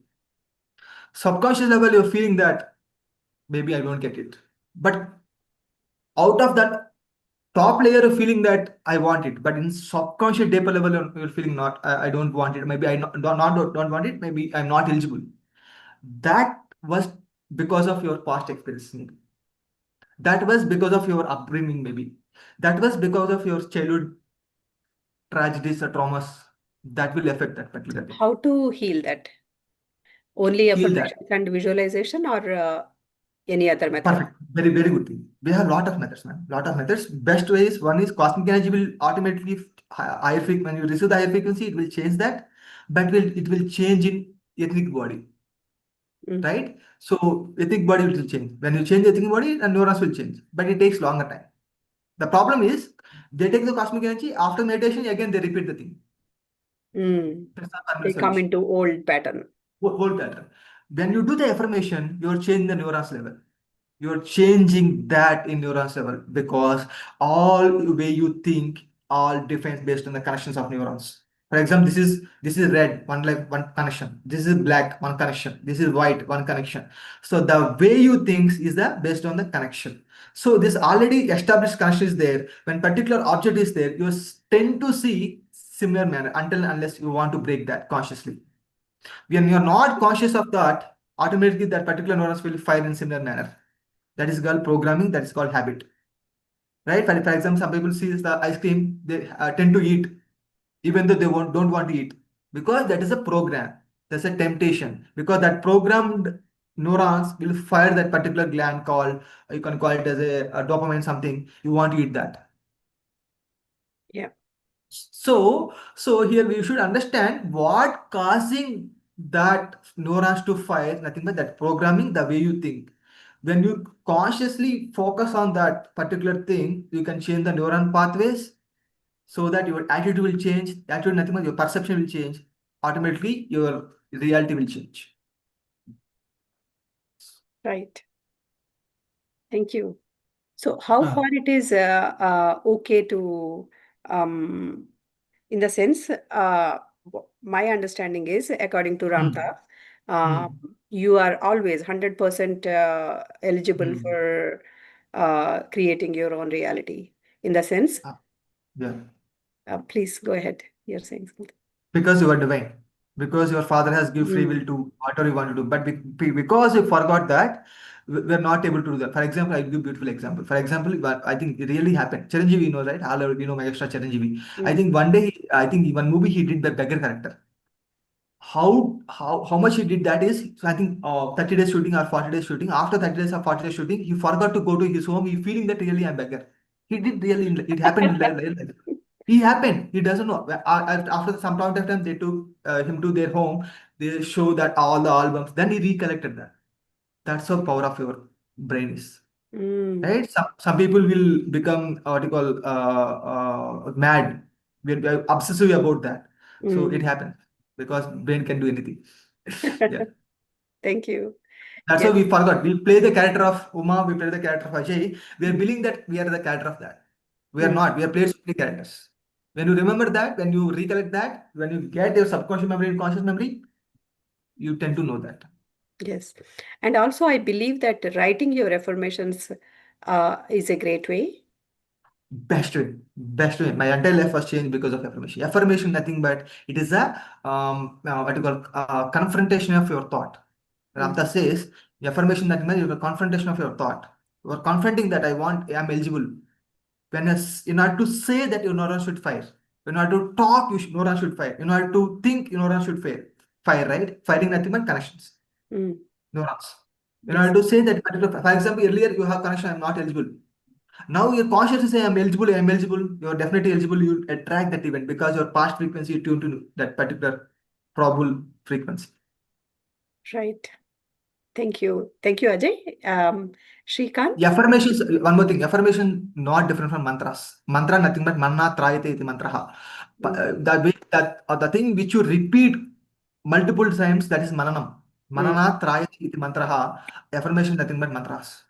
Subconscious level, you're feeling that maybe I don't get it. But out of that top layer of feeling that I want it, but in subconscious deeper level, you're feeling not, I don't want it. Maybe I don't want it. Maybe I'm not eligible. That was because of your past experience. Maybe. That was because of your upbringing. Maybe that was because of your childhood tragedies or traumas. That will affect that particular thing. How to heal that? Only Heal that. affirmations and visualization, or any other method? Perfect. Very, very good thing. We have a lot of methods, man. Lot of methods. Best way is one is cosmic energy will automatically higher frequency. When you receive the higher frequency, it will change that, but it will change in ethnic body, Mm. right? So ethnic body will change. When you change the ethnic body, and neurons will change, but it takes longer time. The problem is they take the cosmic energy after meditation again they repeat the thing. That's the permanent They come solution. into old pattern. Whole pattern. When you do the affirmation, you're changing the neurons level. You're changing that in neurons level because all way you think all defines based on the connections of neurons. For example, this is red, one connection. This is black, one connection. This is white, one connection. So the way you think is the based on the connection. So this already established connection is there. When particular object is there, you tend to see similar manner until unless you want to break that consciously. When you are not conscious of that, automatically that particular neurons will fire in similar manner. That is called programming. That is called habit. Right? For example, some people see the ice cream, they tend to eat even though they don't want to eat because that is a program. That's a temptation because that programmed neurons will fire that particular gland called, you can call it as a dopamine something. You want to eat that. Yeah. So here we should understand what causing that neurons to fire, nothing but that programming, the way you think. When you consciously focus on that particular thing, you can change the neuron pathways so that your attitude will change. Attitude, nothing but your perception will change. Automatically, your reality will change. Right. Thank you. So how Ah. far it is okay to, in the sense, my understanding is, according to Ramtha, you are always 100% eligible Hmm. for creating your own reality. In the sense, Yeah. please go ahead. You're saying something. Because you are divine, because your father has given free will to whatever you want to do, but because you forgot that, we're not able to do that. For example, I'll give a beautiful example. For example, I think it really happened. Chiranjeevi, you know, right? All of you know my extra Chiranjeevi. I think one day, I think in one movie he did the beggar character. How much he did that is, so I think 30 days shooting or 40 days shooting. After 30 days or 40 days shooting, he forgot to go to his home. He feeling that really I'm beggar. He did really, it happened in real life. He happened. He doesn't know. After some point of time, they took him to their home. They show that all the albums. Then he recollected that. That's how power of your brain is. Right? Some people will become what you call mad. We're obsessive about that. So it happens because brain can do anything. Yeah. Thank you. That's why Yes. we forgot. We play the character of Uma, we play the character of Ajay. We are believing that we are the character of that. We are not. We are played so many characters. When you remember that, when you recollect that, when you get your subconscious memory and conscious memory, you tend to know that. Yes. And also, I believe that writing your affirmations is a great way. Best way, best way. My entire life was changed because of affirmation. Affirmation, nothing but it is a what you call confrontation of your thought. Mm. Ramtha says, affirmation, nothing but is a confrontation of your thought. You are confronting that I am eligible. In order to say that your neuron should fire, in order to talk, neuron should fire. In order to think, your neuron should fire. Fire, right? Firing nothing but connections, Mm. neurons. In Yes. order to say that, for example, earlier you have connection, I am not eligible. Now you're consciously saying I'm eligible, you're definitely eligible, you attract that event because your past frequency is tuned to that particular probable frequency. Right. Thank you. Thank you, Ajay. Shrikant? Affirmations, one more thing, affirmation not different from mantras. Mantra nothing but manna trayate iti mantraha. Mm. The thing which you repeat multiple times, that is mananam. Mm. Manana trayate iti mantraha. Affirmation nothing but mantras.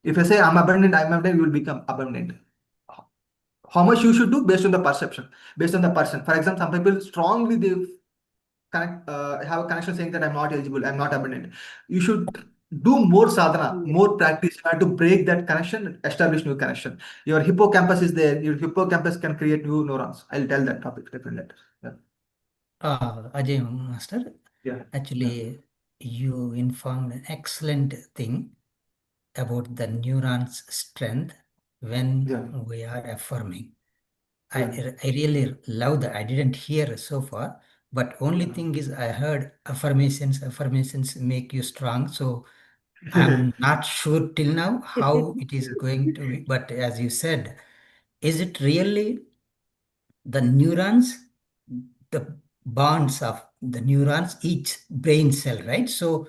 If I say I'm abundant, you will become abundant. How much you should do based on the perception, based on the person. For example, some people strongly they have a connection saying that I'm not eligible, I'm not abundant. You should do more sadhana, Yes. more practice in order to break that connection, establish new connection. Your hippocampus is there. Your hippocampus can create new neurons. I'll tell that topic different later. Ajay Master, Yeah. Yeah. actually, you informed an excellent thing about the neurons' strength when Yeah. we are affirming. Yeah. I really love that. I didn't hear so far, but only thing is I heard affirmations make you strong. So I'm not sure till now how it is going to be. But as you said, is it really the neurons, the bonds of the neurons, each brain cell, right? So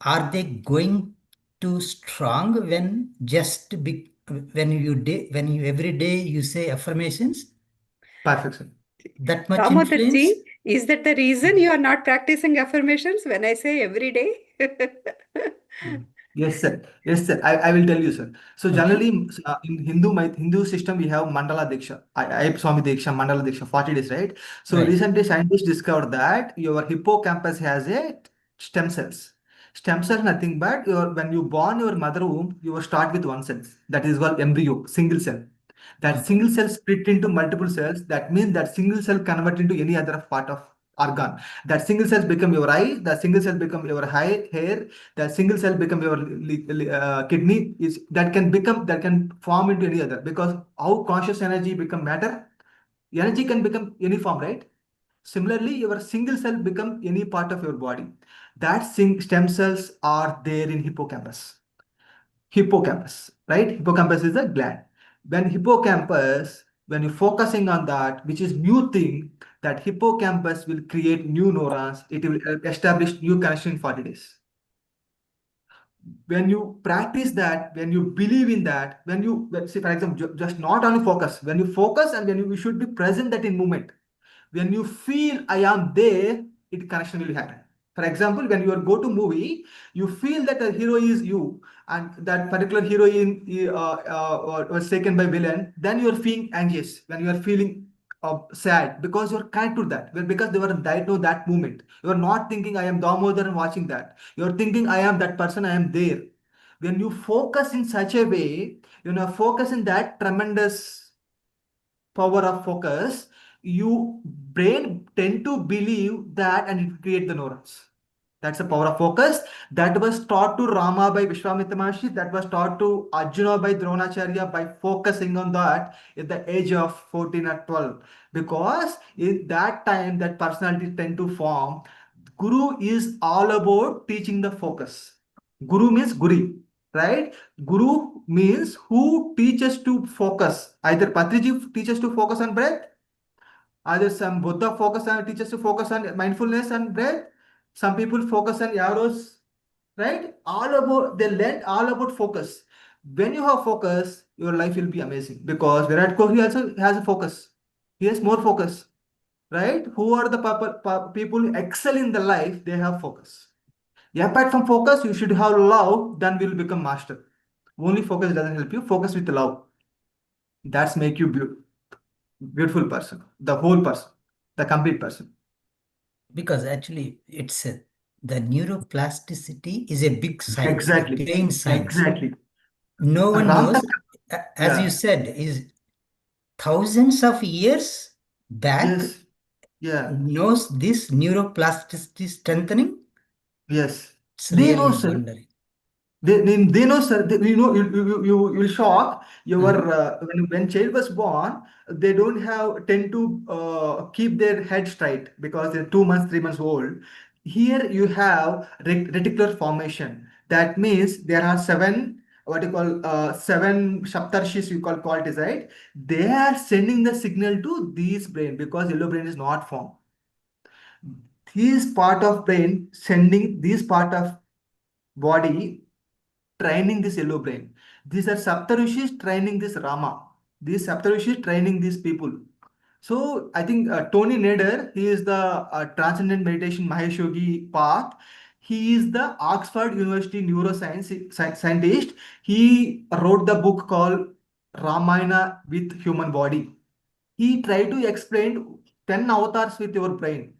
are they going too strong when when you every day you say affirmations? Perfect, sir. That much influence? Damodarji, is that the reason you are not practicing affirmations when I say every day? Yes, sir. Yes, sir. I will tell you, sir. So Okay. generally, in Hindu system, we have Mandala Diksha, Ayap Swami Diksha, Mandala Diksha, 40 days, right? So Right. recently, scientists discovered that your hippocampus has a stem cells. Stem cells, nothing but when you born your mother womb, you will start with one cell. That is called embryo, single cell. That Okay. single cell split into multiple cells. That means that single cell convert into any other part of organ. That single cells become your eye. That single cell become your hair. That single cell become your kidney. Is that can form into any other, because how conscious energy become matter. Energy can become any form, right? Similarly, your single cell become any part of your body. That stem cells are there in hippocampus, right? Hippocampus is a gland. When you're focusing on that, which is new thing, that hippocampus will create new neurons. It will establish new connection in 40 days. When you practice that, when you believe in that, when you, let's say, for example, just not only focus, when you focus and when you should be present that in moment. When you feel I am there, it connection will happen. For example, when you are go to movie, you feel that the hero is you, and that particular heroine was taken by villain. Then you are feeling anxious. When you are feeling sad, because you are connected to that. Well, because they were diagnosed that moment. You are not thinking I am Damodar and watching that. You are thinking I am that person. I am there. When you focus in such a way, focus in that tremendous power of focus, you brain tend to believe that and it create the neurons. That's the power of focus. That was taught to Rama by Vishwamitra Maharshi. That was taught to Arjuna by Dronacharya by focusing on that at the age of 14 or 12. Because in that time, that personality tend to form. Guru is all about teaching the focus. Guru means Guri, right? Guru means who teaches to focus. Either Patriji teaches to focus on breath, either some Buddha teaches to focus on mindfulness and breath. Some people focus on arrows, right? All about they learn all about focus. When you have focus, your life will be amazing, because Virat Kohli also has a focus. He has more focus, right? Who are the people who excel in the life? They have focus. Apart from focus, you should have love, then will become master. Only focus doesn't help you. Focus with love. That's make you beautiful person, the whole person, the complete person. Because actually, the neuroplasticity is a big science, a Exactly. brain science. Exactly. No one Ramtha, knows, as you yeah. said, is thousands of years back Yes. Yeah. knows this neuroplasticity strengthening. Yes. It's They know, really sir. wondering. They know, sir. You know, you will shock your Uh-huh. when child was born, they don't have tend to keep their head straight because they're 2 months, 3 months old. Here you have reticular formation. That means there are seven what you call seven saptarshis you call qualities, right? They are sending the signal to these brain because yellow brain is not formed. These part of brain sending this part of body training this yellow brain. These are Saptarishis training this Rama. These Saptarishis training these people. So I think Tony Nader, he is the Transcendent Meditation Mahesh Yogi path. He is the Oxford University neuroscience scientist. He wrote the book called Ramayana with Human Body. He tried to explain 10 avatars with your brain.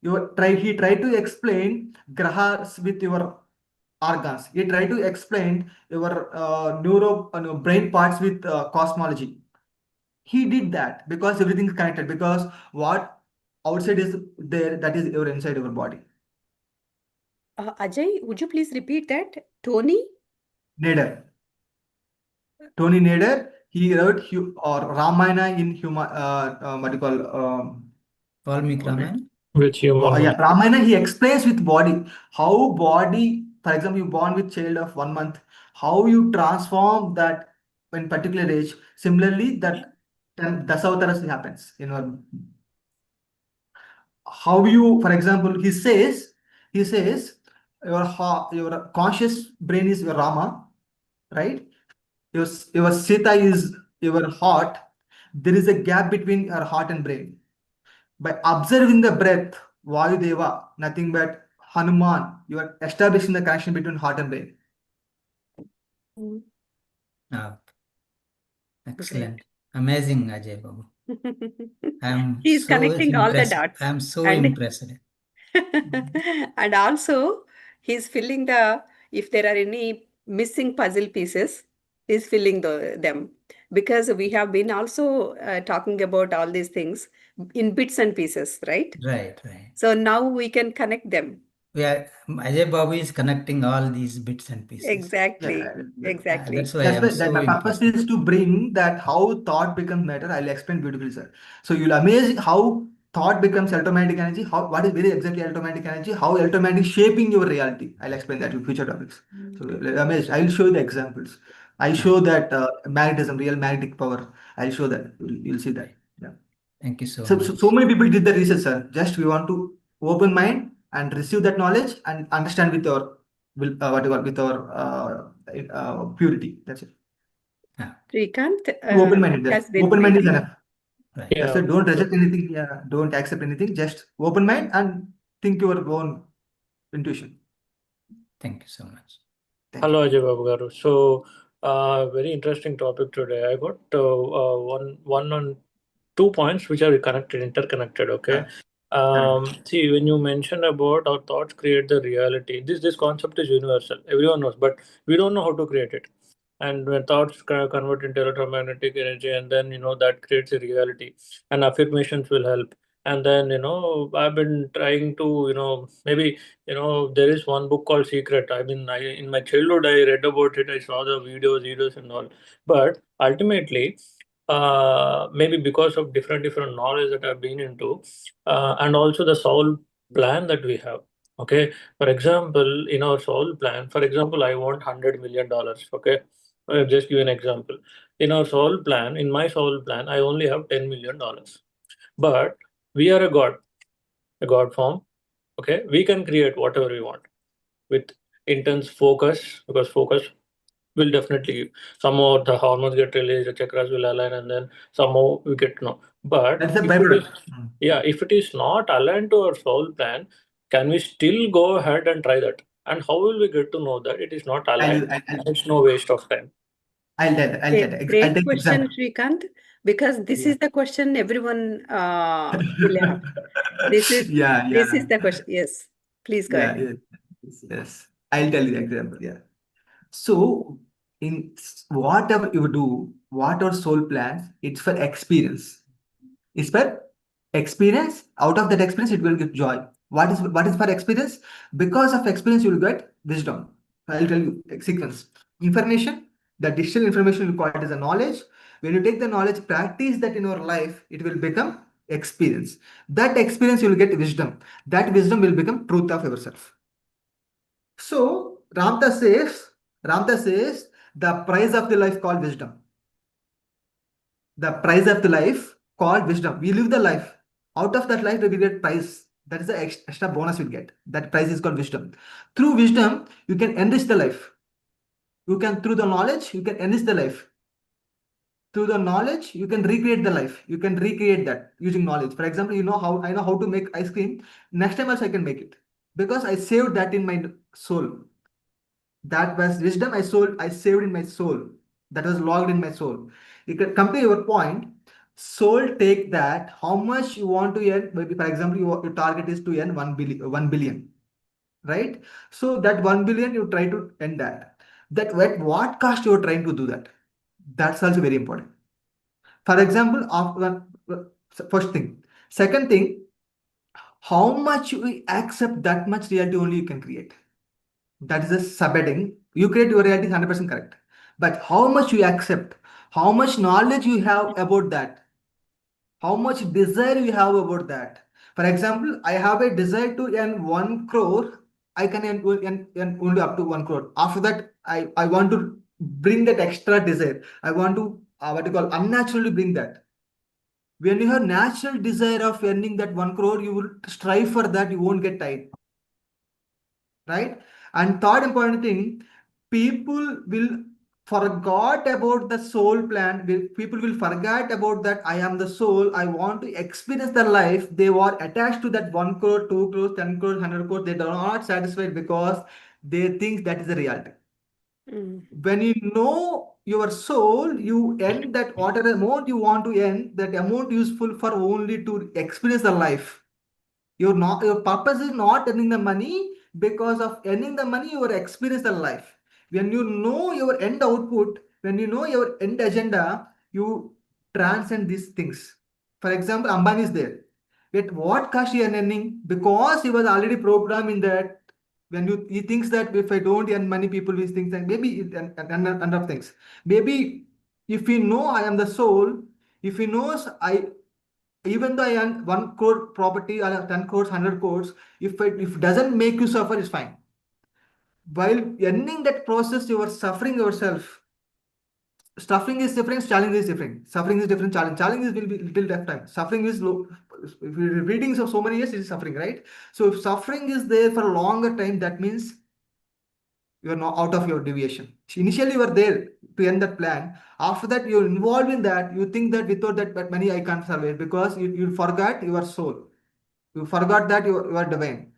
He tried to explain grahas with your organs. He tried to explain your no, brain parts with cosmology. He did that because everything is connected. Because what outside is there, that is your inside your body. Ajay, would you please repeat that? Tony? Nader, Tony Nader, he wrote or Ramayana in human what do you call Valmiki what Ramayana. With human Yeah, body. Ramayana, he explains with body how body, for example, you born with child of 1 month, how you transform that in particular age. Similarly, that Dasavataras happens. How you, for example, he says, your conscious brain is your Rama, right? Your Sita is your heart. There is a gap between your heart and brain. By observing the breath, Vayudeva, nothing but Hanuman, you are establishing the connection between heart and brain. Mm, Ah, Great. excellent. Amazing, Ajay Babu. I'm He's so connecting all the impressed. dots. I'm so And impressed. and also he's filling if there are any missing puzzle pieces, he's filling them. Because we have been also talking about all these things in bits and pieces, right? Right, right. So now we can connect them. Ajay Babu is connecting all these bits and pieces. Exactly. Yeah, Exactly. That's why That's I'm why that so my purpose impressed. is to bring that how thought becomes matter. I'll explain beautifully, sir. So you'll amaze how thought becomes electromagnetic energy. How what is very exactly electromagnetic energy? How electromagnetic shaping your reality. I'll explain that in future topics. So you'll amazed. I'll show you the examples. I'll show that magnetism, real magnetic power. I'll show that. You'll see that. Yeah. Thank you so So, much. so many people did the research, sir. Just we want to open mind and receive that knowledge and understand with our whatever with our purity. That's it. Ah, Srikanth, Open minded. it has Just been open mind is really enough. right. That's Yeah. it. Don't reject anything. Yeah. Don't accept anything. Just open mind and think your own intuition. Thank you so much. Thank Hello, you. Ajay Babu garu. So, very interesting topic today. I got one on 2 points which are connected, interconnected. Okay. Correct. See, when you mentioned about our thoughts create the reality, this concept is universal. Everyone knows, but we don't know how to create it. And when thoughts convert into electromagnetic energy, and then that creates a reality, and affirmations will help. And then I've been trying to maybe there is one book called Secret. I mean, in my childhood, I read about it. I saw the videos and all. But ultimately, maybe because of different knowledge that I've been into, and also the soul plan that we have. Okay, for example, in our soul plan, for example, I want $100 million. Okay, just give an example. In our soul plan, in my soul plan, I only have $10 million. But we are a god form. Okay, we can create whatever we want with intense focus, because focus will definitely give. Somehow the hormones get released, the chakras will align, and then somehow we get to know. But That's the if it is, byproduct. yeah, if it is not aligned to our soul plan, can we still go ahead and try that? And how will we get to know that it is not aligned? It's no waste of time. I'll tell. I'll great, tell. I'll great take question, example. Srikanth, because this Yeah. is the question everyone will have. This is Yeah. this is Yeah. the question. Yes, please go Yeah. ahead. Yes. Yes. I'll tell you the example. Yeah. So, in whatever you do, what our soul plans, it's for experience. It's for experience. Out of that experience, it will give joy. What is for experience? Because of experience, you will get wisdom. I'll tell you sequence. Information, the digital information you call it as a knowledge. When you take the knowledge, practice that in your life, it will become experience. That experience you will get wisdom. That wisdom will become truth of yourself. So Ramtha says, the price of the life called wisdom. The price of the life called wisdom. We live the life. Out of that life, we get price. That is the extra bonus we get. That price is called wisdom. Through wisdom, you can enrich the life. You can, through the knowledge, you can enrich the life. Through the knowledge, you can recreate the life. You can recreate that using knowledge. For example, I know how to make ice cream. Next time also I can make it because I saved that in my soul. That was wisdom I saved in my soul. That was logged in my soul. You can come to your point. Soul take that. How much you want to earn? Maybe for example, your target is to earn 1 billion, right? So that 1 billion you try to earn that. That at what cost you are trying to do that? That's also very important. For example, first thing. Second thing, how much you accept that much reality only you can create. That is a subheading. You create your reality 100% correct. But how much you accept, how much knowledge you have about that, how much desire you have about that. For example, I have a desire to earn 1 crore. I can earn only up to 1 crore. After that, I want to bring that extra desire. I want to, what you call, unnaturally bring that. When you have natural desire of earning that 1 crore, you will strive for that, you won't get tired. Right? And third important thing, people will forgot about the soul plan. People will forget about that I am the soul. I want to experience the life. They were attached to that 1 crore, 2 crores, 10 crores, 100 crores. They are not satisfied because they think that is the reality. When you know your soul, you earn that whatever amount you want to earn, that amount useful for only to experience the life. Your purpose is not earning the money. Because of earning the money, you will experience the life. When you know your end output, when you know your end agenda, you transcend these things. For example, Ambani is there. At what cost he is earning? Because he was already programmed in that. When he thinks that if I don't earn money, people will think that maybe and of things. Maybe if he know I am the soul, if he knows even though I earn 1 crore property or 10 crores, 100 crores, if it doesn't make you suffer, it's fine. While earning that process, you are suffering yourself. Suffering is different, challenge is different. Suffering is different, challenge is will be little left time. Suffering is low. If you're reading so many years, it is suffering, right? So if suffering is there for a longer time, that means you are not out of your deviation. Initially, you are there to end that plan. After that, you're involved in that. You think that without that money, I can't survive because you forgot your soul. You forgot that you are divine.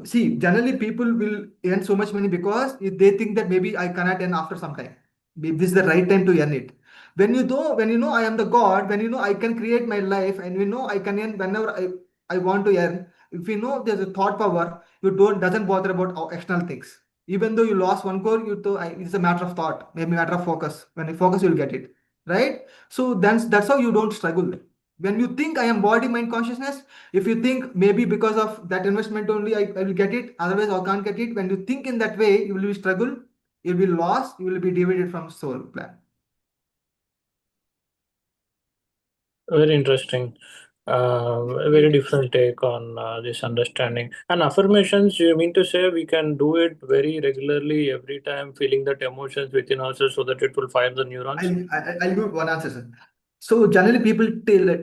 See, generally people will earn so much money because if they think that maybe I cannot earn after some time. Maybe this is the right time to earn it. When you know I am the God, when you know I can create my life, and you know I can earn whenever I want to earn. If you know there's a thought power, you don't doesn't bother about external things. Even though you lost 1 crore, it's a matter of thought, maybe matter of focus. When you focus, you'll get it, right? So that's how you don't struggle. When you think I am body, mind, consciousness, if you think maybe because of that investment only I will get it, otherwise I can't get it. When you think in that way, you will be struggle, you'll be lost, you will be divided from soul plan. Very interesting. A very different take on this understanding. And affirmations, you mean to say we can do it very regularly every time, feeling that emotions within ourselves so that it will fire the neurons? I'll give one answer, sir. So generally people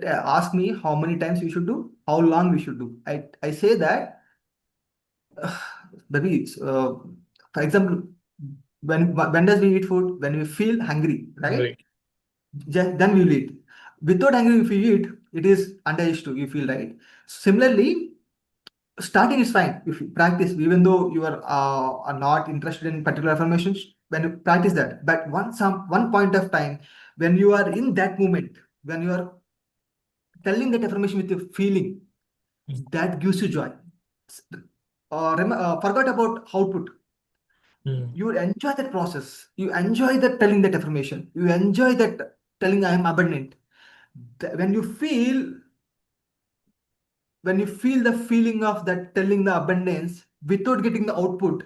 ask me how many times we should do, how long we should do. I say that maybe for example, when does we eat food? When we feel hungry, right? Right. Then we will eat. Without hungry, if you eat, it is undigested. You feel right. Similarly, starting is fine if you practice, even though you are not interested in particular affirmations. When you practice that, but one point of time, when you are in that moment, when you are telling that affirmation with your feeling, that gives you joy. Forgot about output. You enjoy that process. You enjoy that telling that affirmation. You enjoy that telling I am abundant. When you feel the feeling of that telling the abundance without getting the output,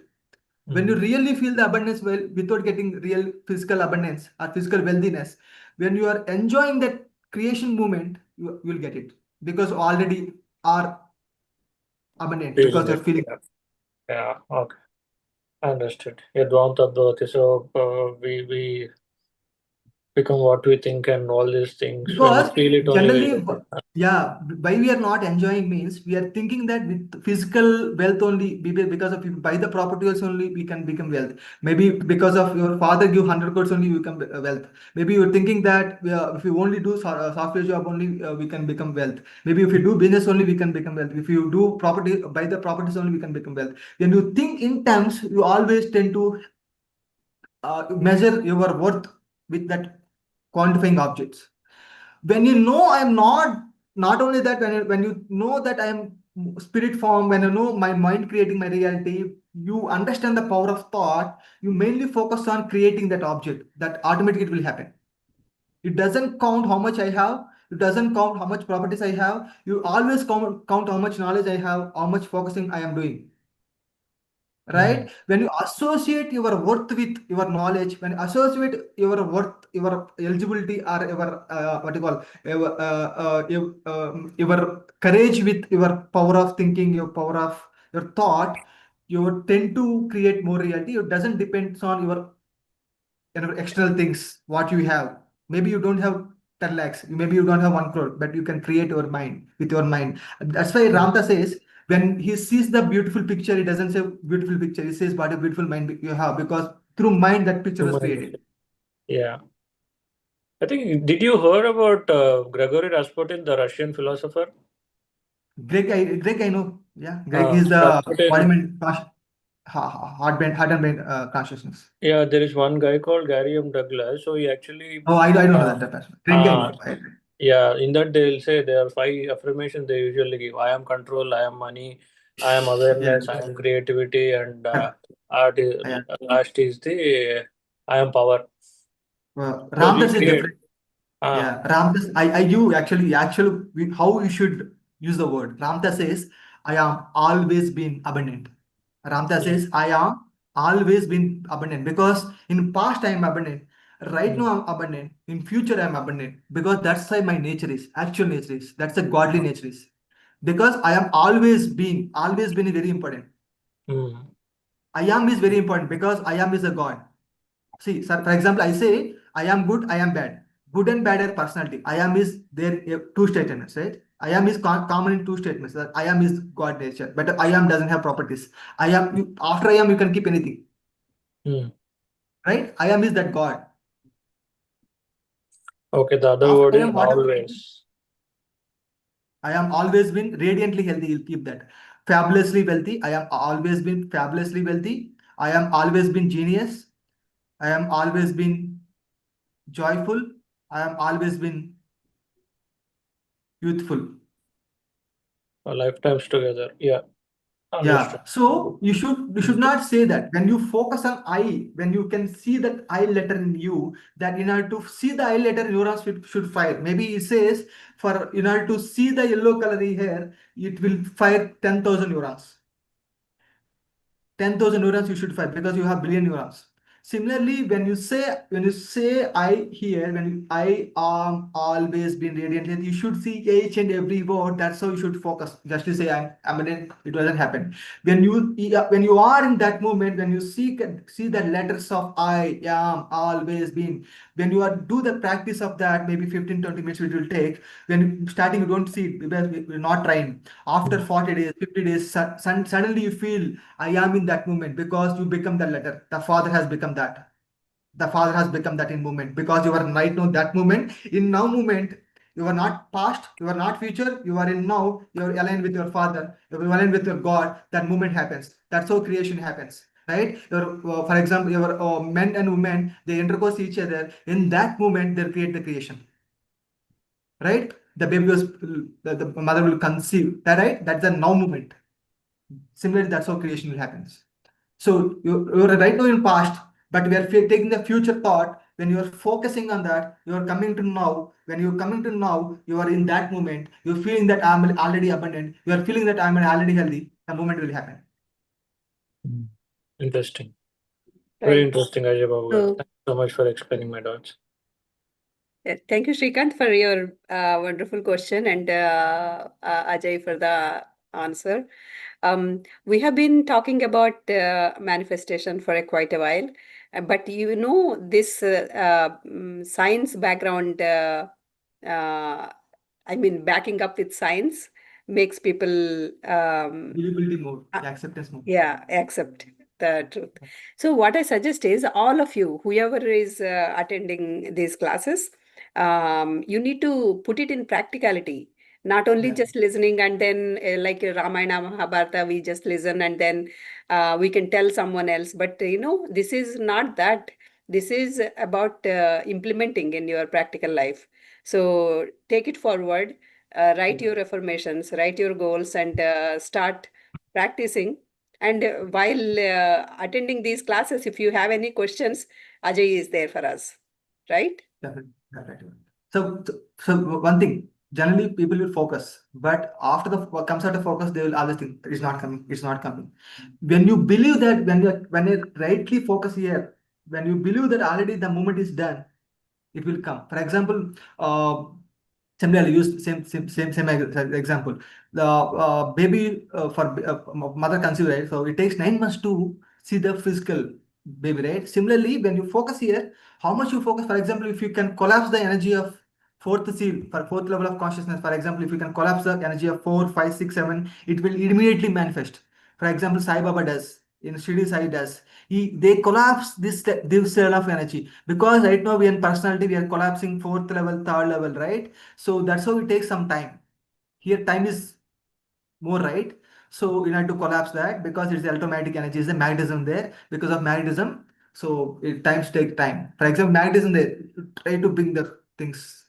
when you really feel the abundance well without getting real physical abundance or physical wealthiness, when you are enjoying that creation moment, you will get it because already are abundant because Feeling you're it. feeling. Yeah. Okay. Understood. Yadvam Tadbhavati. So we become what we think and all these things. When we Because feel it only, we'll generally, get it. yeah, why we are not enjoying means we are thinking that with physical wealth only, because of if you buy the properties only, we can become wealth. Maybe because of your father give 100 crores only, you become wealth. Maybe you're thinking that if you only do software job only, we can become wealth. Maybe if you do business only, we can become wealth. If you do property, buy the properties only, we can become wealth. When you think in terms, you always tend to measure your worth with that quantifying objects. When you know I'm not only that, when you know that I am spirit form, when you know my mind creating my reality, you understand the power of thought. You mainly focus on creating that object, that automatically it will happen. It doesn't count how much I have. It doesn't count how much properties I have. You always count how much knowledge I have, how much focusing I am doing. Right? When you associate your worth with your knowledge, when you associate your worth, your eligibility, or your what you call your courage with your power of thinking, your power of your thought, you tend to create more reality. It doesn't depend on your external things what you have. Maybe you don't have 10 lakhs, maybe you don't have 1 crore, but you can create your mind with your mind. That's why Ramtha says when he sees the beautiful picture, he doesn't say beautiful picture, he says what a beautiful mind you have, because through mind that picture was created. Yeah. I think, did you heard about Gregory Rasputin, the Russian philosopher? Greg I know. Yeah, Greg is the Rasputin. embodiment heart and brain consciousness. Yeah, there is one guy called Gary M. Douglas. So he actually, Oh, I don't know that person. Greg I uh, know. yeah, in that they'll say there are 5 affirmations they usually give. I am control, I am money, I am Yeah, awareness, I am creativity, and art is, yeah. last is the I am power. So he Ramdas is create. different. Uh, Yeah, Ramdas, you actually, how you should use the word. Ramdas says, I am always been abundant. Ramdas mm, says, I am always been abundant because in past I am abundant. Right mm, now I'm abundant. In future I'm abundant because that's how my nature is. Actual nature is. That's the godly nature is. Because I am always been very important. mm, I am is very important because I am is a God. See, sir, for example, I say I am good, I am bad. Good and bad are personality. I am is there two statements, right? I am is common in two statements. That I am is God nature, but I am doesn't have properties. I am after I am you can keep anything, mm. right? I am is that God. Okay, the other After word I is am whatever always. I am always been radiantly healthy. You'll keep that. Fabulously wealthy. I am always been fabulously wealthy. I am always been genius. I am always been joyful. I am always been youthful. Lifetimes together. Yeah, understood. Yeah, so you should not say that. When you focus on I, when you can see that I letter in you, that in order to see the I letter, neurons should fire. Maybe it says for in order to see the yellow color here, it will fire 10,000 neurons. 10,000 neurons you should fire because you have billion neurons. Similarly, when you say I here, when I am always been radiant, you should see each and every word. That's how you should focus. Just to say I'm in, it doesn't happen. When you are in that moment, when you see the letters of I am always been, when you are do the practice of that, maybe 15-20 minutes it will take. When starting you don't see it because we're not trying. After 40 days, 50 days, suddenly you feel I am in that moment because you become the letter. The Father has become that. The Father has become that in moment because you are right now that moment. In now moment, you are not past, you are not future, you are in now, you are aligned with your Father, you are aligned with your God. That moment happens. That's how creation happens. Right? For example, your men and women, they intercourse each other. In that moment, they create the creation. Right? The baby was, the mother will conceive. That right? That's the now moment. Similarly, that's how creation will happens. So you're right now in past, but we are taking the future thought. When you are focusing on that, you are coming to now. When you're coming to now, you are in that moment. You're feeling that I'm already abundant. You are feeling that I'm already healthy. The moment will happen. Interesting. Very Right. interesting, Ajay Babu. So, Thank you so much for explaining my doubts. thank you, Shrikant, for your wonderful question, and Ajay for the answer. We have been talking about manifestation for quite a while, but this science background, I mean, backing up with science makes people Believability more, acceptance more. yeah, accept the truth. So what I suggest is all of you, whoever is attending these classes, you need to put it in practicality. Not only Yeah. just listening and then like Ramayana, Mahabharata, we just listen and then we can tell someone else. But this is not that. This is about implementing in your practical life. So take it forward, write your affirmations, write your goals, and start practicing. And while attending these classes, if you have any questions, Ajay is there for us, right? Definitely. Definitely. So one thing, generally people will focus, but after the what comes out of focus, they will always think it's not coming, it's not coming. When you believe that, when you rightly focus here, when you believe that already the moment is done, it will come. For example, similarly, use same example. The baby for mother conceive, right? So it takes 9 months to see the physical baby, right? Similarly, when you focus here, how much you focus. For example, if you can collapse the energy of fourth seal for fourth level of consciousness. For example, if you can collapse the energy of 4, 5, 6, 7, it will immediately manifest. For example, Sai Baba does. In Shirdi Sai does. They collapse this cell of energy because right now we in personality we are collapsing fourth level, third level, right? So that's how it takes some time. Here time is more, right? So you have to collapse that because it's electromagnetic energy, is the magnetism there. Because of magnetism, so it times take time. For example, magnetism there, you try to bring the things,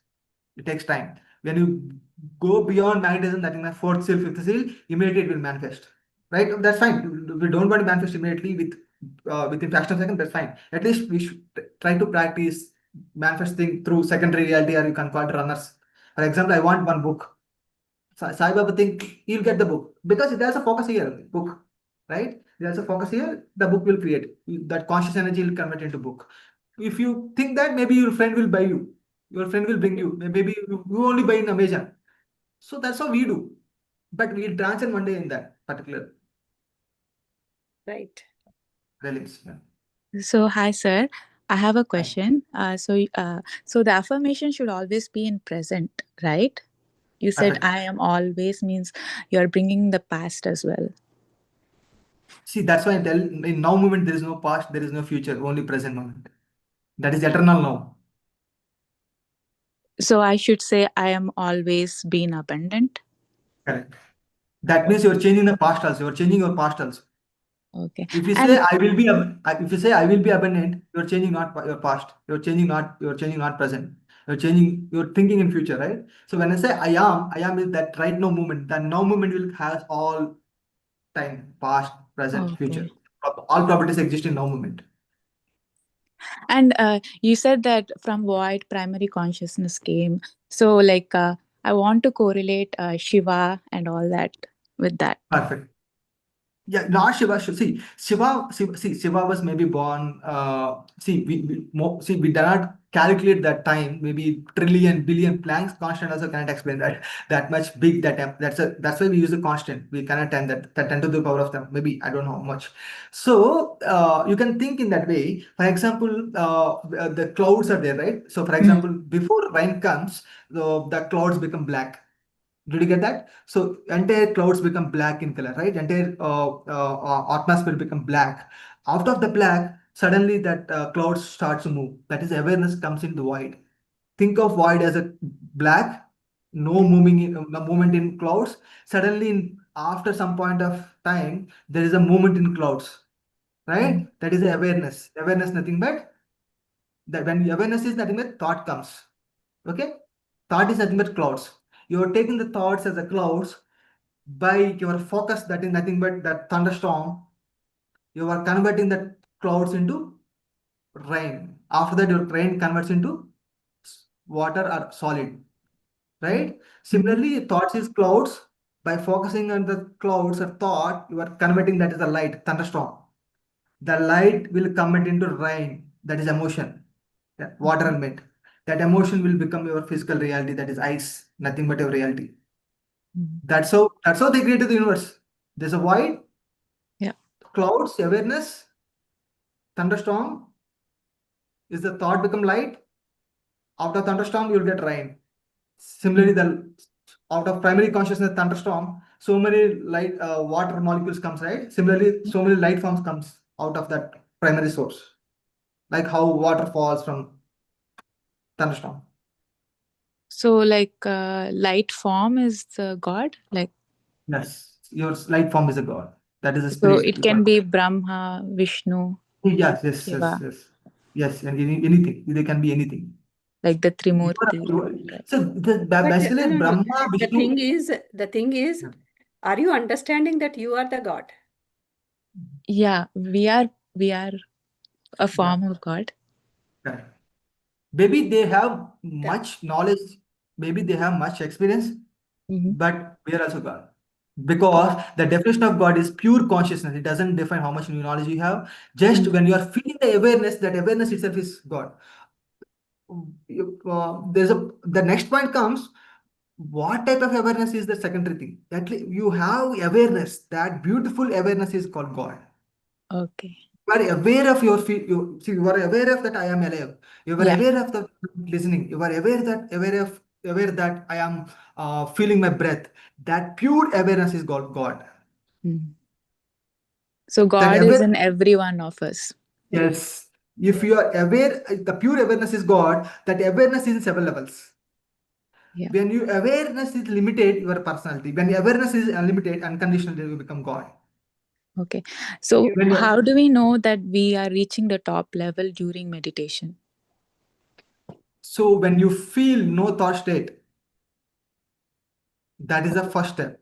it takes time. When you go beyond magnetism, that in my fourth seal, fifth seal, immediately it will manifest. Right? That's fine. We don't want to manifest immediately within fraction of a second. That's fine. At least we should try to practice manifesting through secondary reality, or you can call it runners. For example, I want one book. Sai Baba think he'll get the book because there's a focus here, book, right? There's a focus here, the book will create. That conscious energy will convert into book. If you think that, maybe your friend will buy you, your friend will bring you, maybe you only buy in Amazon. So that's how we do. But we'll transcend one day in that particular Right. relics. Yeah. So, hi, sir. I have a question. So the affirmation should always be in present, right? You said Perfect. I am always means you're bringing the past as well. See, that's why I tell in now moment there is no past, there is no future, only present moment. That is eternal now. So I should say I am always being abundant. Correct. That means you're changing the past also, you're changing your past also. Okay. If you And say I will be, if you say I will be abundant, you're changing not your past. You're changing not present. You're changing. You're thinking in future, right? So when I say I am is that right now moment. That now moment will has all time, past, present, future. okay. All properties exist in now moment. And you said that from void primary consciousness came. So like I want to correlate Shiva and all that with that. Perfect. Yeah, not Shiva. Shiva was maybe born. We cannot calculate that time. Maybe trillion, billion Planck's constant also cannot explain that much big that time. That's why we use the constant. We cannot tend that 10 to the power of them. Maybe I don't know how much. So you can think in that way. For example, the clouds are there, right? So for Mm. example, before rain comes, the clouds become black. Did you get that? So entire clouds become black in color, right? Entire atmosphere become black. Out of the black, suddenly that clouds starts to move. That is awareness comes into void. Think of void as a black, no movement in clouds. Suddenly, after some point of time, there is a movement in clouds, right? Mm. That is the awareness. Awareness, nothing but that when awareness is nothing but thought comes. Okay? Thought is nothing but clouds. You are taking the thoughts as a clouds by your focus, that is nothing but that thunderstorm. You are converting the clouds into rain. After that, your rain converts into water or solid, right? Similarly, thoughts is clouds. By focusing on the clouds or thought, you are converting that is the light, thunderstorm. The light will convert into rain, that is emotion, water element. That emotion will become your physical reality, that is ice, nothing but your reality. That's how they created the universe. There's a void, Yeah. clouds, awareness, thunderstorm. Is the thought become light? Out of thunderstorm, you'll get rain. Similarly, the out of primary consciousness thunderstorm, so many light water molecules comes, right? Similarly, so many light forms comes out of that primary source, like how water falls from thunderstorm. So like light form is the God, like Yes, your light form is a god. That is a so spirit. it can be Brahma, Vishnu, Yes, yes, yes, Shiva, yes, yes, and anything. They can be anything. like the You Trimurti, right? so But basically no, no, no. Brahma, The Vishnu. thing is, Yeah. are you understanding that you are the God? Yeah, we are a form of God. Correct. Maybe they have The- much knowledge, maybe they have much experience, Mhm. but we are also God. Because the definition of God is pure consciousness. It doesn't define how much knowledge you have. Just when you are feeling the awareness, that awareness itself is God. The next point comes. What type of awareness is the secondary thing? You have awareness. That beautiful awareness is called God. Okay. You are aware of your feel. You are aware of that I am alive. You are Yeah. aware of the listening. You are aware that I am feeling my breath. That pure awareness is called God. Mhm. So That God is aware, in every one of us. yes. If you are aware, the pure awareness is God. That awareness is in several levels. Yeah. When you awareness is limited, your personality. When awareness is unlimited, unconditional, you become God. Okay. So When you, how do we know that we are reaching the top level during meditation? so when you feel no thought state, that is the first step.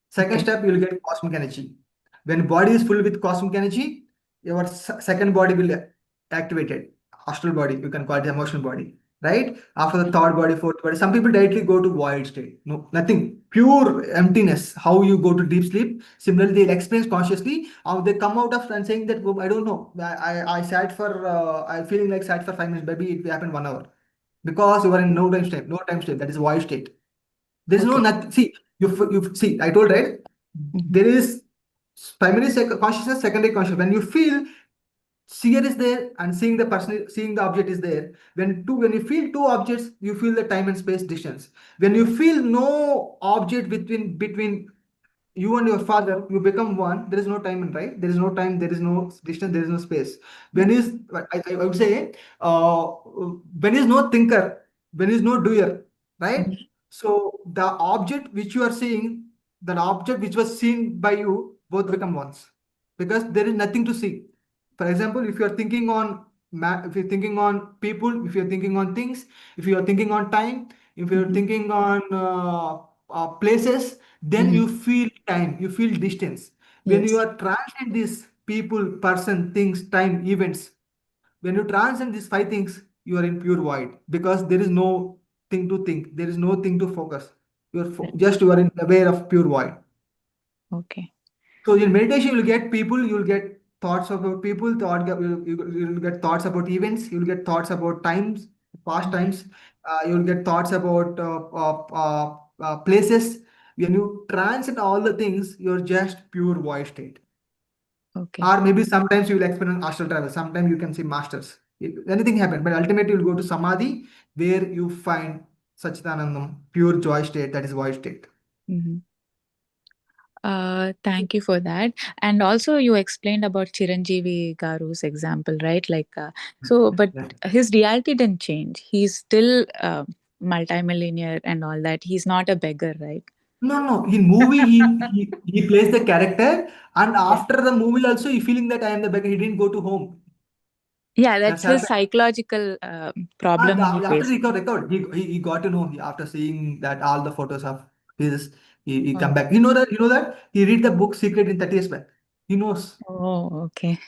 Second Okay. step, you will get cosmic energy. When body is full with cosmic energy, your second body will activated. Astral body, you can call it emotional body, right? After the third body, fourth body, some people directly go to void state. No, nothing. Pure emptiness. How you go to deep sleep. Similarly, they'll experience consciously. How they come out of and saying that, "Oh, I don't know. I sat for I'm feeling like sat for 5 minutes. Maybe it happened 1 hour." Because you are in no time state, no time state. That is void state. There is no Okay. nothing. See, you see. I told, right. Mhm. There is primary consciousness, secondary consciousness. When you feel seer is there and seeing the person, seeing the object is there. When you feel two objects, you feel the time and space distance. When you feel no object between you and your father, you become one. There is no time and right. There is no time. There is no distance. There is no space. Yeah. When is I would say when is no thinker, when is no doer, right? Mhm. So the object which you are seeing, the object which was seen by you, both become ones because there is nothing to see. For example, if you are thinking on if you're thinking on people, if you're thinking on things, if you are thinking on time, if you're Mhm. thinking on places, then Mhm. you feel time, you feel distance. When you Yes. are transcend these people, person, things, time, events, when you transcend these five things, you are in pure void because there is no thing to think, there is no thing to focus. Just you are in aware of pure void. Okay. So in meditation, you'll get people, you'll get thoughts about people, you'll get thoughts about events, you'll get thoughts about times, past Mhm. times, you'll get thoughts about places. When you transcend all the things, you're just pure void state. Okay. Or maybe sometimes you will experience astral travel, sometimes you can see masters. Anything happen, but ultimately you'll go to samadhi where you find Sachidanandam, pure joy state, that is void state. Mhm. Thank you for that. And also, you explained about Chiranjeevi Garu's example, right? Like, but Yeah. his reality didn't change. He's still multimillionaire and all that. He's not a beggar, right? No, no. In movie, he plays the character, and Yeah. after the movie also, he feeling that I am the beggar. He didn't go to home. Yeah, that's That's his happened. psychological And problem he after faced. he got to know after seeing that all the photos of his, he come Okay. back. You know that he read the book Secret in 30 years back. He knows. Oh, okay.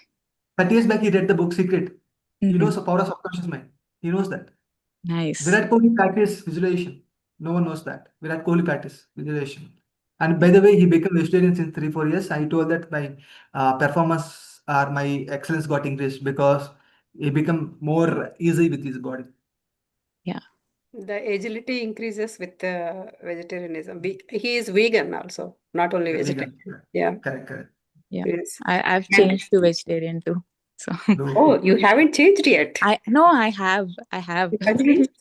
30 years back, he read the book Secret. He Mhm. knows the power of subconscious mind. He knows that. Nice. Virat Kohli practice visualization. No one knows that. Virat Kohli practice visualization. And by the way, he became vegetarian since 3, 4 years. I told that my performance or my excellence got increased because he become more easy with his body. Yeah. The agility increases with vegetarianism. He is vegan also, not only vegetarian. Vegan. Yeah, Correct. Yeah. yes. I've And changed to vegetarian too. So No. oh, you haven't changed yet. I have. You have changed?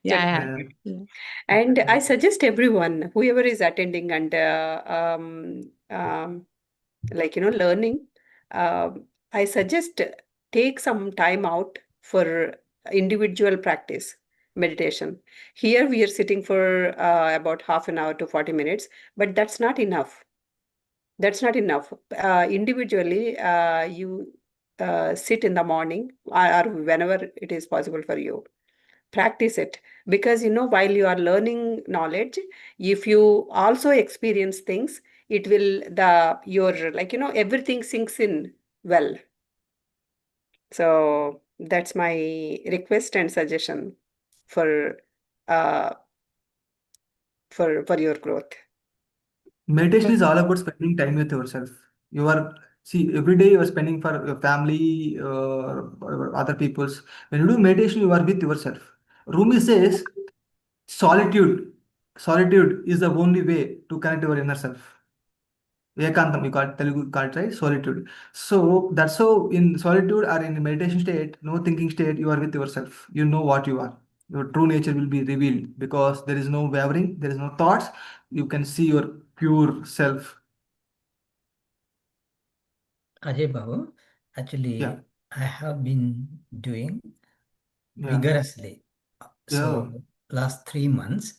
Yeah, I Chalo, have. Yeah. Yeah. And I suggest everyone, whoever is attending and like learning, I suggest take some time out for individual practice meditation. Here we are sitting for about half an hour to 40 minutes, but that's not enough. That's not enough. Individually, you sit in the morning or whenever it is possible for you. Practice it because while you are learning knowledge, if you also experience things, it will your everything sinks in well. So that's my request and suggestion for uh for your growth. Meditation is all about spending time with yourself. You are, see, every day you are spending for your family or other people's. When you do meditation, you are with yourself. Rumi says, solitude. Solitude is the only way to connect your inner self. Ekantam, you call it, Telugu call it, right? Solitude. So that's how in solitude or in meditation state, no thinking state, you are with yourself. You know what you are. Your true nature will be revealed because there is no wavering, there is no thoughts. You can see your pure self. Ajay Babu, actually, Yeah. I have been doing Yeah. vigorously. Yeah. So last 3 months,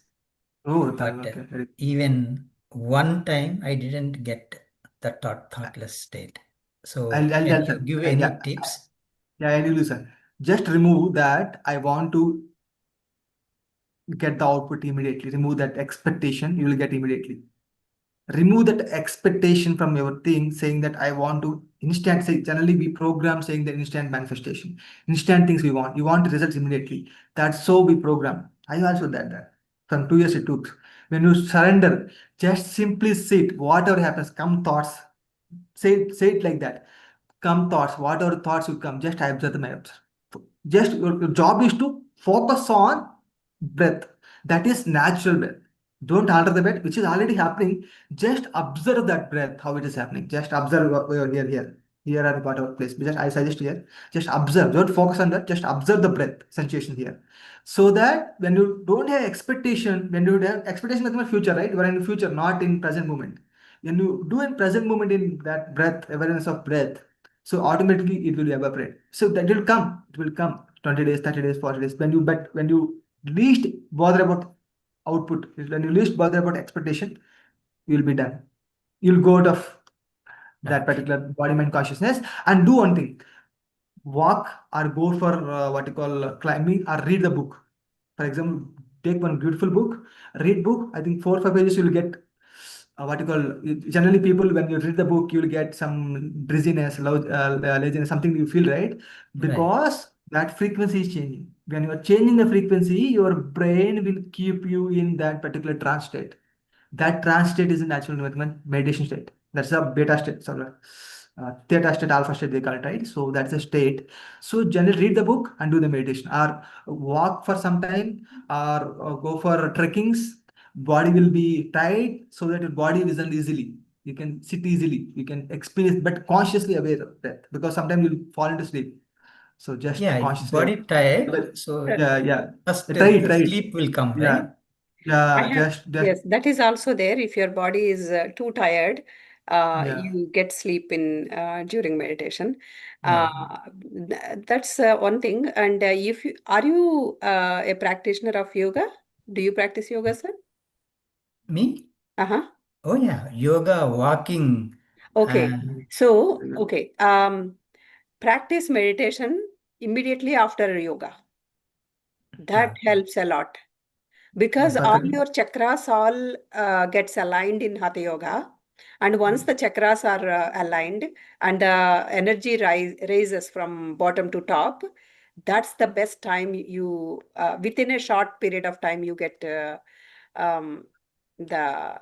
Oh, but okay. even one time I didn't get the thoughtless state. So I'll can tell you them. give any tips? I'll listen. Just remove that. I want to get the output immediately. Remove that expectation. You will get immediately. Remove that expectation from your thing saying that I want to instant. Say generally we program saying that instant manifestation, instant things we want. You want results immediately. That's so we program. I also did that. From 2 years it took. When you surrender, just simply sit. Whatever happens, come thoughts. Say it like that. Come thoughts. Whatever thoughts will come, just observe them. Just your job is to focus on breath. That is natural breath. Don't alter the breath, which is already happening. Just observe that breath, how it is happening. Just observe here are whatever place. Just I suggest here. Just observe. Don't focus on that. Just observe the breath sensation here. So that when you don't have expectation, when you have expectation with the future, right? You are in the future, not in present moment. When you do in present moment in that breath, awareness of breath, so automatically it will evaporate. So that will come. It will come. 20 days, 30 days, 40 days. When you least bother about output, when you least bother about expectation, you will be done. You'll go out of that Okay. particular body mind consciousness and do one thing. Walk or go for what you call climbing or read the book. For example, take one beautiful book, read book. I think 4 or 5 pages you'll get what you call generally people when you read the book you'll get some dizziness, laziness, something you feel right because that frequency is changing. When you are changing the frequency, your brain will keep you in that particular trance state. That trance state is a natural meditation state. That's a beta state, sorry, theta state, alpha state, they call it, right? So that's a state. So generally read the book and do the meditation, or walk for some time, or go for trekkings. Body will be tight so that your body isn't easily. You can sit easily. You can experience, but consciously aware of that because sometimes you'll fall into sleep. So just Yeah, if consciously body aware. tired, so Yeah. first Try the it. sleep will come, Yeah. right? I Yeah. have, Just yes, that is also there. If your body is too tired, yeah. you get sleep in during meditation. Yeah. That's one thing. And if you are you a practitioner of yoga? Do you practice yoga, sir? Me? Uh-huh. Oh yeah, yoga, walking. Okay. Uh, So, okay. Practice meditation immediately after yoga. That okay. helps a lot. Because all Perfect. your chakras all gets aligned in Hatha Yoga. And once the chakras are aligned and the energy raises from bottom to top, that's the best time you, within a short period of time, you get um, the,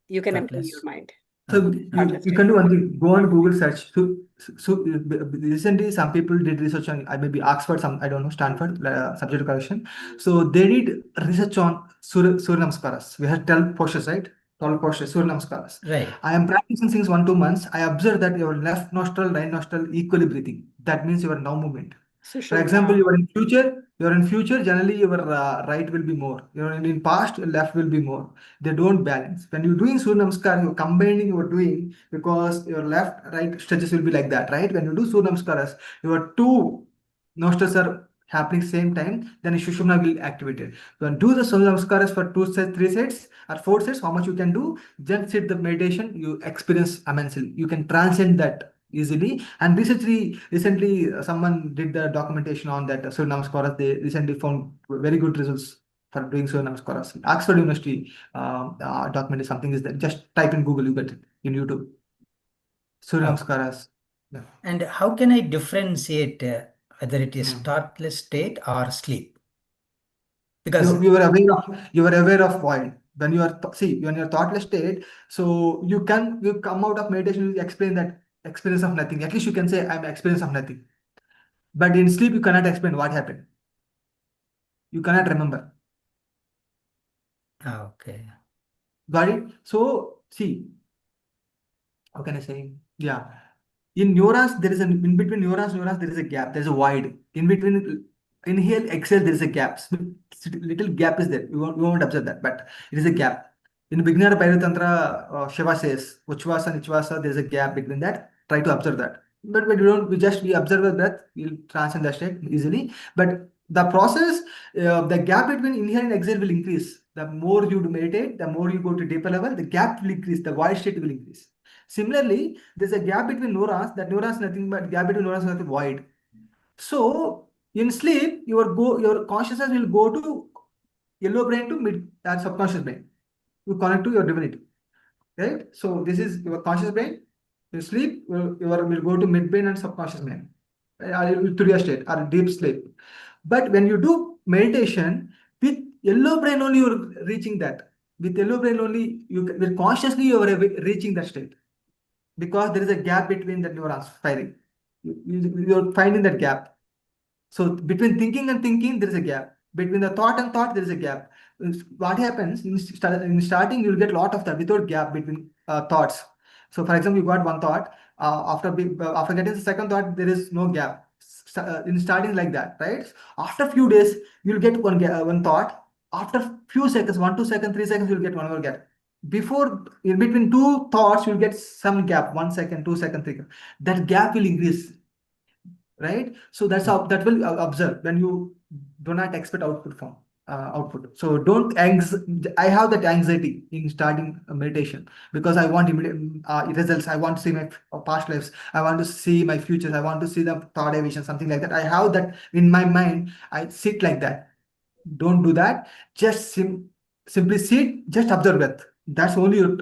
you can empty your Thoughtless. mind. So Okay. you can do one thing. Go on Google search. Recently, some people did research on maybe Oxford, some I don't know Stanford subject correction. So they did research on Surya Namaskaras. We had 12 postures, right? 12 postures, Surya Namaskaras. Right. I am practicing since 1-2 months. I observed that your left nostril, right nostril equally breathing. That means your now movement. For example, you are in future, generally your right will be more. You are in past, your left will be more. They don't balance. When you're doing Surya Namaskar, you're combining your doing because your left, right stretches will be like that, right? When you do Surya Namaskaras, your two nostrils are happening same time, then Shushumna will activate it. When do the Surya Namaskaras for 2 sets, 3 sets, or 4 sets, how much you can do, just sit the meditation, you experience immensely. You can transcend that easily. And recently someone did the documentation on that Surya Namaskaras. They recently found very good results for doing Surya Namaskaras. Oxford University documented something is that just type in Google, you get it in YouTube. Surya Okay. Namaskaras. Yeah. And how can I differentiate whether it is Hmm. thoughtless state or sleep? Because You are aware of void when you are when you're thoughtless state. So you come out of meditation, you explain that experience of nothing. At least you can say I'm experience of nothing. But in sleep you cannot explain what happened. You cannot remember. okay. Got it? So see, how can I say? Yeah. In neurons, there is in between neurons, there is a gap. There's a void. In between inhale, exhale, there is a gap. Little gap is there. You won't observe that, but it is a gap. In beginner Pairutantra, Shiva says, Uchvasa and Ichvasa, there's a gap between that. Try to observe that. But when you don't, we observe the breath, we'll transcend that state easily. But the process, the gap between inhale and exhale will increase. The more you meditate, the more you go to deeper level, the gap will increase, the void state will increase. Similarly, there's a gap between neurons. That neurons nothing but gap between neurons is nothing void. So in sleep, your consciousness will go to yellow brain to mid subconscious brain. You connect to your divinity, right? So this is your conscious brain. You sleep, your will go to midbrain and subconscious brain, or Turiya state or deep sleep. But when you do meditation with yellow brain only, you're reaching that. With yellow brain only, you will consciously you are reaching that state because there is a gap between the neurons firing. You're finding that gap. So between thinking and thinking, there is a gap. Between the thought and thought, there is a gap. What happens in starting, you'll get a lot of that without gap between thoughts. So for example, you got one thought. After getting the second thought, there is no gap. In starting like that, right? After few days, you'll get one thought. After few seconds, 1-2 seconds, 3 seconds, you'll get one more gap. Before in between two thoughts, you'll get some gap, 1 second, 2 second, 3 second. That gap will increase, right? So that's how that will observe when you do not expect output from output. So don't I have that anxiety in starting a meditation because I want immediate results. I want to see my past lives. I want to see my futures. I want to see the third vision, something like that. I have that in my mind. I sit like that. Don't do that. Just simply sit. Just observe breath. That's only your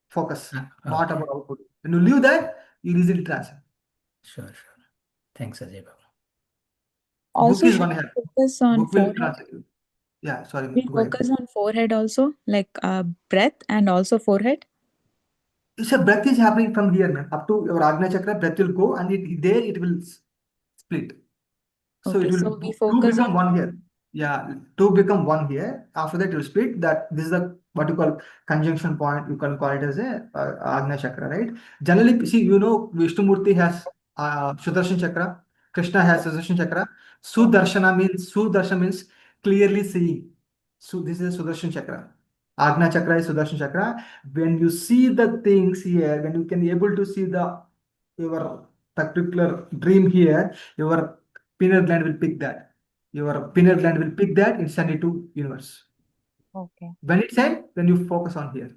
focus, not Okay. about output. When you leave that, you easily transcend. Sure. Thanks, Ajay Babu. Book Also, is should one we help. focus on Book will forehead? translate you. Yeah, sorry, We go ahead. focus on forehead also, like breath and also forehead. So breath is happening from here, man. Up to your Agnya chakra, breath will go and it will split. So it Okay, will so we two focus become on one here. Yeah, two become one here. After that, it will split. That this is the what you call conjunction point. You can call it as a Agnya chakra, right? Generally, see, Vishnu has Sudarshan chakra. Krishna has Sudarshan chakra. Sudarshan means clearly seeing. So this is a Sudarshan chakra. Agnya chakra is Sudarshan chakra. When you see the things here, when you can able to see your particular dream here, your pineal gland will pick that. Your pineal gland will pick that and send it to universe. Okay. When it's sent, then you focus on here.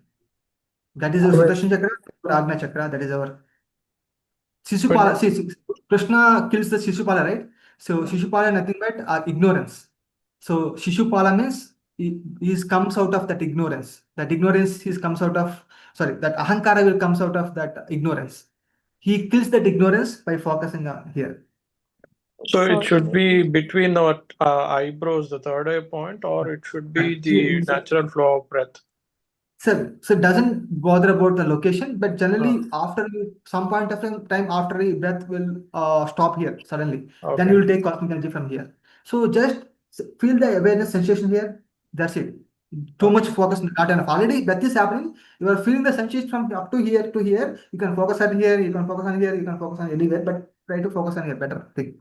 That is our Right. Sudarshan chakra, our Agnya chakra. That is our But Shishupala. See, Krishna kills the Shishupala, right? So Shishupala nothing but ignorance. So Shishupala means he comes out of that ignorance. That ignorance he comes out of, sorry, that ahankara will comes out of that ignorance. He kills that ignorance by focusing on here. So it So should be between the eyebrows, the third eye point, or it should be Right. the natural flow of breath. So it doesn't bother about the location, but Uh, generally after some point of time after your breath will stop here suddenly. Then okay. you will take cosmic energy from here. So just feel the awareness sensation here. That's it. Too much Okay. focus not enough. Already breath is happening. You are feeling the sensation from up to here to here. You can focus on here. You can focus on here. You can focus on anywhere, but try to focus on here better thing.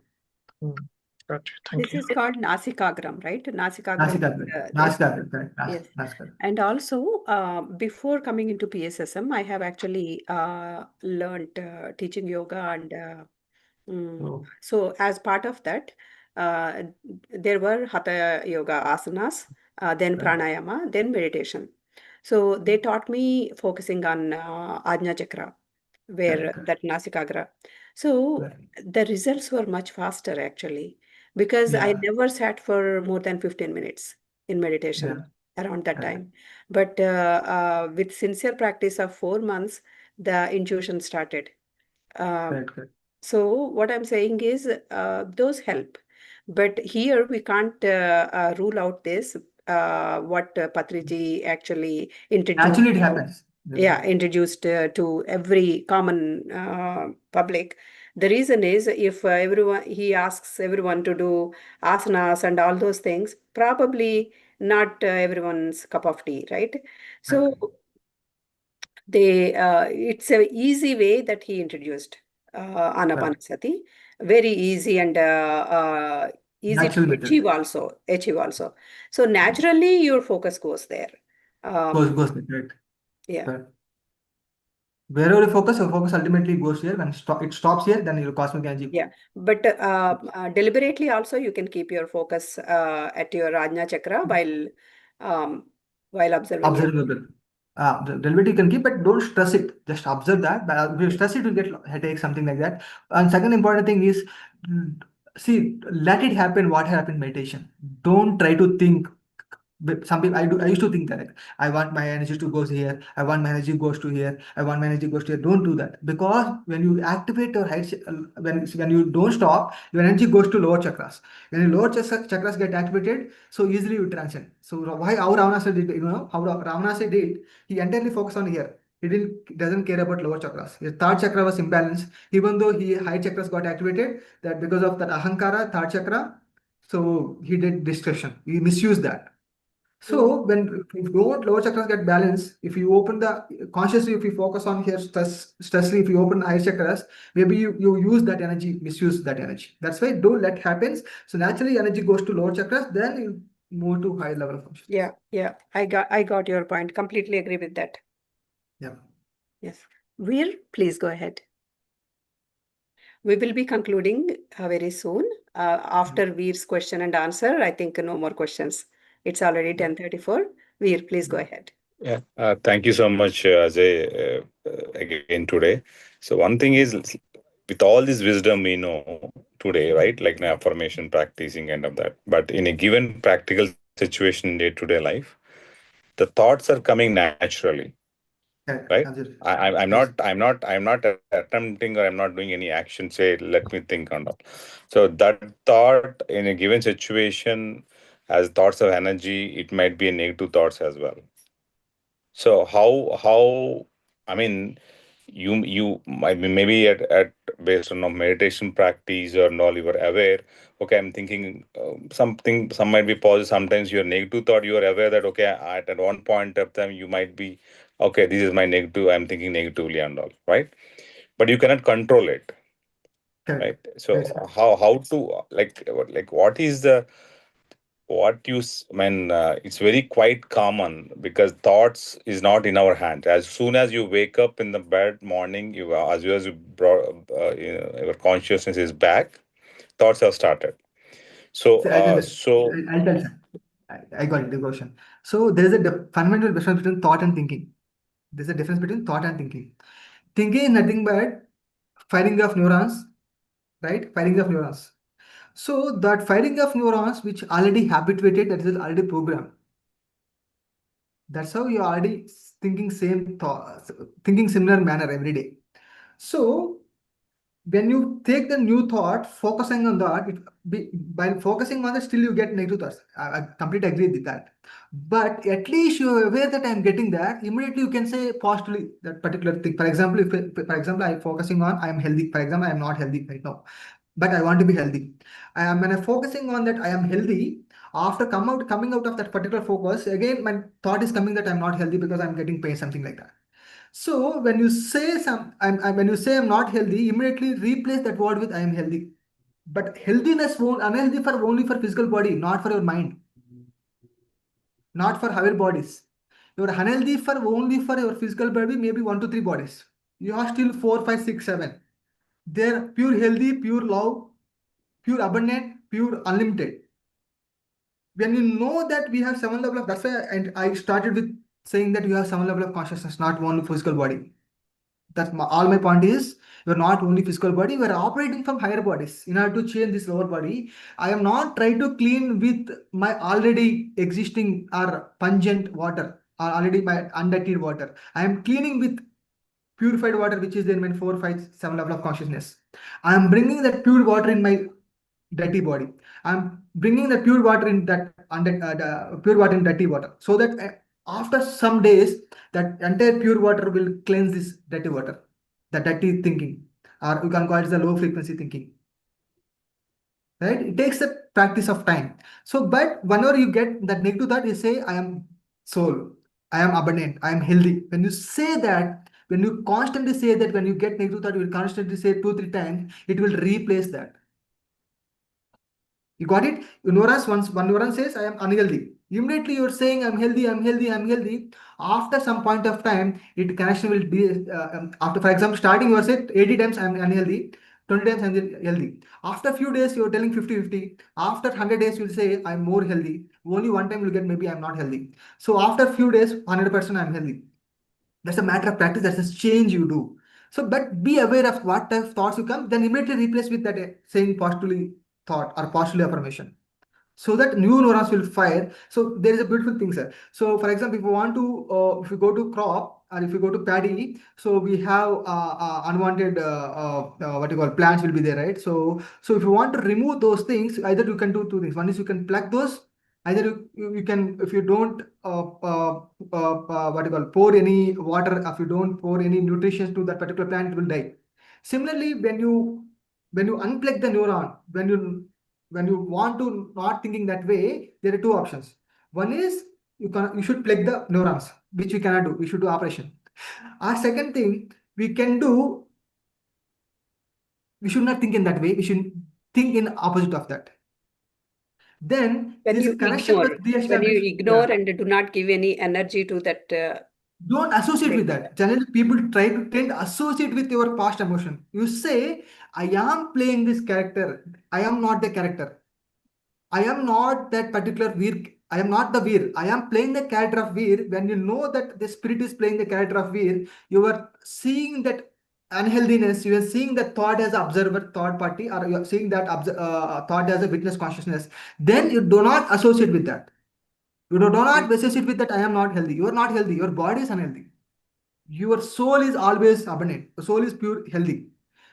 Gotcha. Thank This you. is called Nasikagram, right? Nasikagram Nasika, is this. Nasika, correct. Yes. Nasika. And also, before coming into PSSM, I have actually learned teaching yoga and Oh, so as part of that, uh, there were Hatha Yoga asanas, then right. pranayama, then meditation. So they taught me focusing on Ajna Chakra, where Correct. that Nasikagra. So Correct. the results were much faster actually, because I Yeah. never sat for more than 15 minutes in meditation Yeah. around that Correct. time. But with sincere practice of 4 months, the intuition started. Um, Correct. Correct. so what I'm saying is those help. But here we can't rule out this, what Patriji actually introduced. Naturally, it happens. Yeah, introduced to every common public. The reason is if he asks everyone to do asanas and all those things, probably not everyone's cup of tea, right? Right. So it's a easy way that he introduced Right. Anapanasati. Very easy and easy to Natural method. achieve also. So naturally your focus goes there. Goes right. Yeah. Right. Wherever you focus, your focus ultimately goes here. When it stops here, then your cosmic energy. Yeah, but deliberately also you can keep your focus at your Ajna Chakra while observing your. Observe the breath. The deliberately you can keep, but don't stress it. Just observe that. But if you stress it, you get headache, something like that. And second important thing is, see, let it happen. What happened? Meditation. Don't try to think. But some people, I used to think that like, I want my energy to goes here. I want my energy goes to here. I want my energy goes to here. Don't do that, because when you activate your when you don't stop, your energy goes to lower chakras. When your lower chakras get activated, so easily you transcend. So why how Ravanasa did, how Ravanasa did, he entirely focused on here. He doesn't care about lower chakras. His third chakra was imbalanced, even though he high chakras got activated. That because of that ahankara, third chakra, so he did discretion. He misused that. So when if don't lower chakras get balanced, if you open the consciously, if you focus on here stressfully, if you open higher chakras, maybe you use that energy, misuse that energy. That's why don't let happens. So naturally energy goes to lower chakras, then you move to high level of consciousness. Yeah, I got your point. Completely agree with that. Yeah. Yes. Veer, please go ahead. We will be concluding very soon. After Veer's question and answer, I think no more questions. It's already 10:34. Veer, please go ahead. Yeah, thank you so much, Ajay, again today. So one thing is, with all this wisdom we know today, right? Like the affirmation practicing and of that. But in a given practical situation in day-to-day life, the thoughts are coming naturally, Correct. right? Absolutely. I'm Yes. not attempting, or I'm not doing any action. Say, let me think on that. So that thought in a given situation, as thoughts of energy, it might be a negative thoughts as well. So how I mean, you might be maybe at based on a meditation practice or all, you are aware. Okay, I'm thinking something. Some might be positive. Sometimes your negative thought. You are aware that okay, at one point of time you might be okay. This is my negative. I'm thinking negatively and all, right? But you cannot control it, Correct. right? So Yes. how to like what is the what you it's very quite common because thoughts is not in our hand. As soon as you wake up in the bed morning, you as you brought your consciousness is back, thoughts have started. So So I'll tell you. I got it, the question. So there is a fundamental difference between thought and thinking. There's a difference between thought and thinking. Thinking is nothing but firing of neurons, right? Firing of neurons. So that firing of neurons, which already habituated, that is already programmed. That's how you're already thinking same thought, thinking similar manner every day. So when you take the new thought, focusing on that, by focusing on that, still you get negative thoughts. I completely agree with that. But at least you're aware that I'm getting that. Immediately you can say positively that particular thing. For example, for example, I'm focusing on I am healthy. For example, I am not healthy right now, but I want to be healthy. When I'm focusing on that I am healthy, after coming out of that particular focus, again my thought is coming that I'm not healthy because I'm getting pain, something like that. So when you say when you say I'm not healthy, immediately replace that word with I am healthy. But healthiness won't unhealthy for only for physical body, not for your mind, not for our bodies. You're unhealthy for only for your physical body, maybe 1 to 3 bodies. You are still 4, 5, 6, 7. They're pure healthy, pure love, pure abundant, pure unlimited. When you know that we have 7 level of, that's why and I started with saying that you have 7 level of consciousness, not only physical body. All my point is, you're not only physical body, we're operating from higher bodies. In order to change this lower body, I am not trying to clean with my already existing or pungent water, or already my undiluted water. I am cleaning with purified water, which is in my 4, 5, 7 level of consciousness. I am bringing that pure water in my dirty body. I'm bringing the pure water in that the pure water in dirty water, so that after some days, that entire pure water will cleanse this dirty water, the dirty thinking, or you can call it the low frequency thinking. Right? It takes a practice of time. So, but whenever you get that negative thought, you say, I am soul, I am abundant, I am healthy. When you say that, when you constantly say that, when you get negative thought, you will constantly say 2, 3 times, it will replace that. You got it? Ignorance, once one neuron says, I am unhealthy. Immediately you're saying, I'm healthy, I'm healthy, I'm healthy. After some point of time, it connection will be, after, for example, starting you are saying 80 times I'm unhealthy, 20 times I'm healthy. After a few days, you're telling 50-50. After 100 days, you'll say, I'm more healthy. Only one time you'll get, maybe I'm not healthy. So after a few days, 100% I'm healthy. That's a matter of practice. That's a change you do. So, but be aware of what type of thoughts you come, then immediately replace with that saying positively thought or positive affirmation, so that new neurons will fire. So there is a beautiful thing, sir. So for example, if you want to, if you go to crop or if you go to paddy, so we have unwanted what you call plants will be there, right? So if you want to remove those things, either you can do 2 things. One is you can pluck those. Either you can, if you don't what you call pour any water, if you don't pour any nutrition to that particular plant, it will die. Similarly, when you unplug the neuron, when you want to not thinking that way, there are 2 options. One is you should plug the neurons, which we cannot do. We should do operation. Our second thing we can do, we should not think in that way. We should think in opposite of that. Then When this you connection ignore, was when you re-established. ignore Yeah. and do not give any energy to that, Don't associate with negative that. Generally, people try to tend to associate with your past emotion. You say, I am playing this character. I am not the character. I am not that particular Veer. I am not the Veer. I am playing the character of Veer. When you know that the spirit is playing the character of Veer, you are seeing that unhealthiness. You are seeing that thought as observer, third party, or you are seeing that thought as a witness consciousness. Then you do not associate with that. You do not associate with that. I am not healthy. You are not healthy. Your body is unhealthy. Your soul is always abundant. The soul is pure, healthy.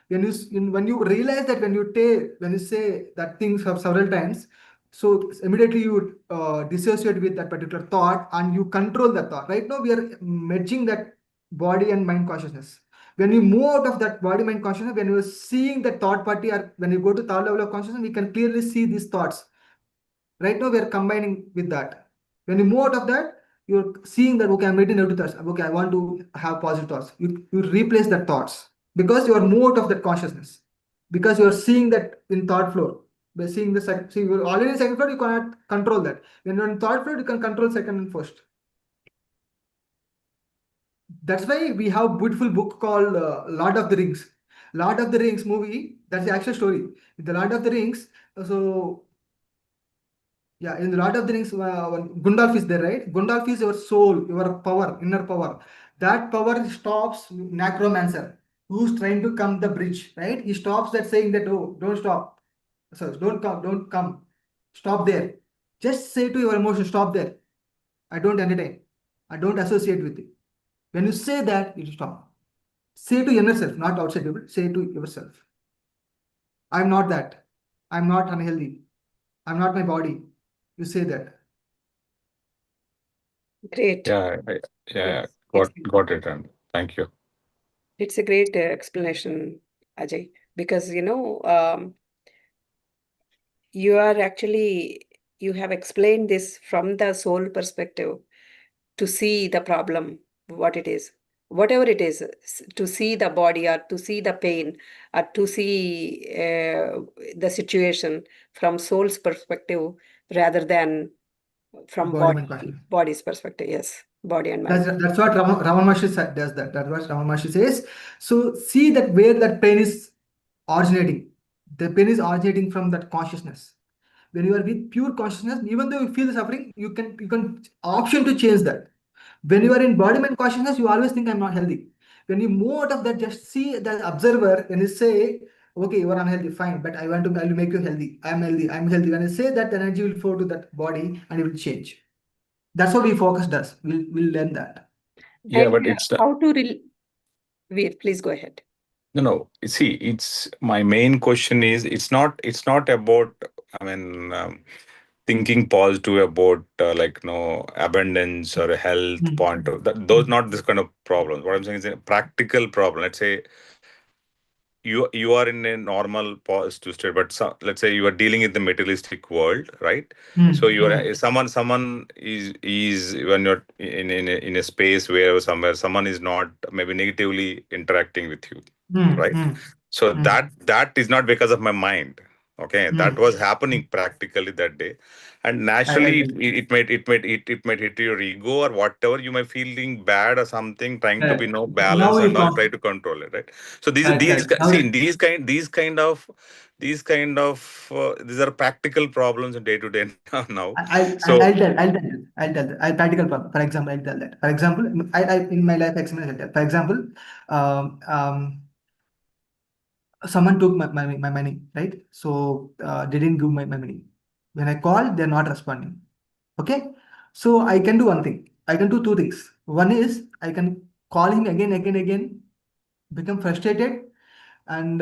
When you realize that, when you say that things have several times, so immediately you dissociate with that particular thought and you control that thought. Right now we are merging that body and mind consciousness. When you move out of that body mind consciousness, when you are seeing the thought party, or when you go to third level of consciousness, we can clearly see these thoughts. Right now we are combining with that. When you move out of that, you're seeing that, okay, I'm reading negative thoughts. Okay, I want to have positive thoughts. You replace that thoughts because you are moved out of that consciousness. Because you are seeing that in third floor. By seeing the second, see, you're already in second floor, you cannot control that. When you're in third floor, you can control second and first. That's why we have beautiful book called Lord of the Rings. Lord of the Rings movie, that's the actual story. The Lord of the Rings, so yeah, in the Lord of the Rings, Gundalf is there, right? Gundalf is your soul, your power, inner power. That power stops necromancer who's trying to come the bridge, right? He stops that, saying that, oh, don't stop. So don't come. Stop there. Just say to your emotion, stop there. I don't entertain. I don't associate with it. When you say that, it will stop. Say to yourself, not outside people, say to yourself, I'm not that. I'm not unhealthy. I'm not my body. You say that. Great. Yeah, Yes, got it, and thank you. it's a great explanation, Ajay, because you are actually you have explained this from the soul perspective to see the problem, what it is, whatever it is, to see the body or to see the pain or to see the situation from soul's perspective rather than from Body, mind, consciousness. body's perspective. Yes, body and mind. That's what Raman Maharshi does that. That's what Raman Maharshi says. So see that where that pain is originating. The pain is originating from that consciousness. When you are with pure consciousness, even though you feel the suffering, you can option to change that. When you are in body mind consciousness, you always think I'm not healthy. When you move out of that, just see the observer and you say, okay, you are unhealthy, fine, but I will make you healthy. I'm healthy, I'm healthy. When I say that, the energy will flow to that body and it will change. That's what we focus does. We'll learn that. Yeah, And but it's how to Veer, please go ahead. no. See, it's my main question is it's not about. I mean, thinking positive about like abundance or health point of that. Those not this kind of problems. What I'm saying is a practical problem. Let's say you are in a normal positive state, but let's say you are dealing in the materialistic world, right? So you are someone is when you're in a space where somewhere someone is not maybe negatively interacting with you, right? So that is not because of my mind. Okay, that was happening practically that day, and naturally it might hit your ego or whatever. You might feeling bad or something, trying to be no balance and all, try to control it, right? So these are practical problems in day to day now. I'll So tell that. I'll practical problem. For example, I'll tell that. For example, I in my life experience, I'll tell. For example, um, um, someone took my money, right? So they didn't give my money. When I called, they're not responding. Okay, so I can do one thing. I can do two things. One is I can call him again, become frustrated, and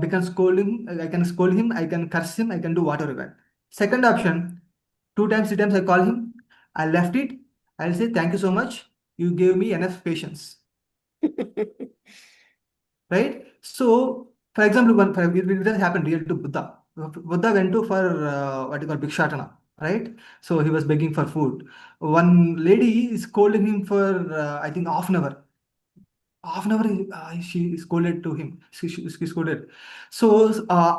become scold him. I can scold him. I can curse him. I can do whatever I want. Second option, two times, three times I call him. I left it. I'll say thank you so much. You gave me enough patience, right? So, for example, it does happen real to Buddha. Buddha went to for what you call Bhikshatana, right? So he was begging for food. One lady is scolding him for I think half an hour. Half an hour, she scolded to him. She scolded. So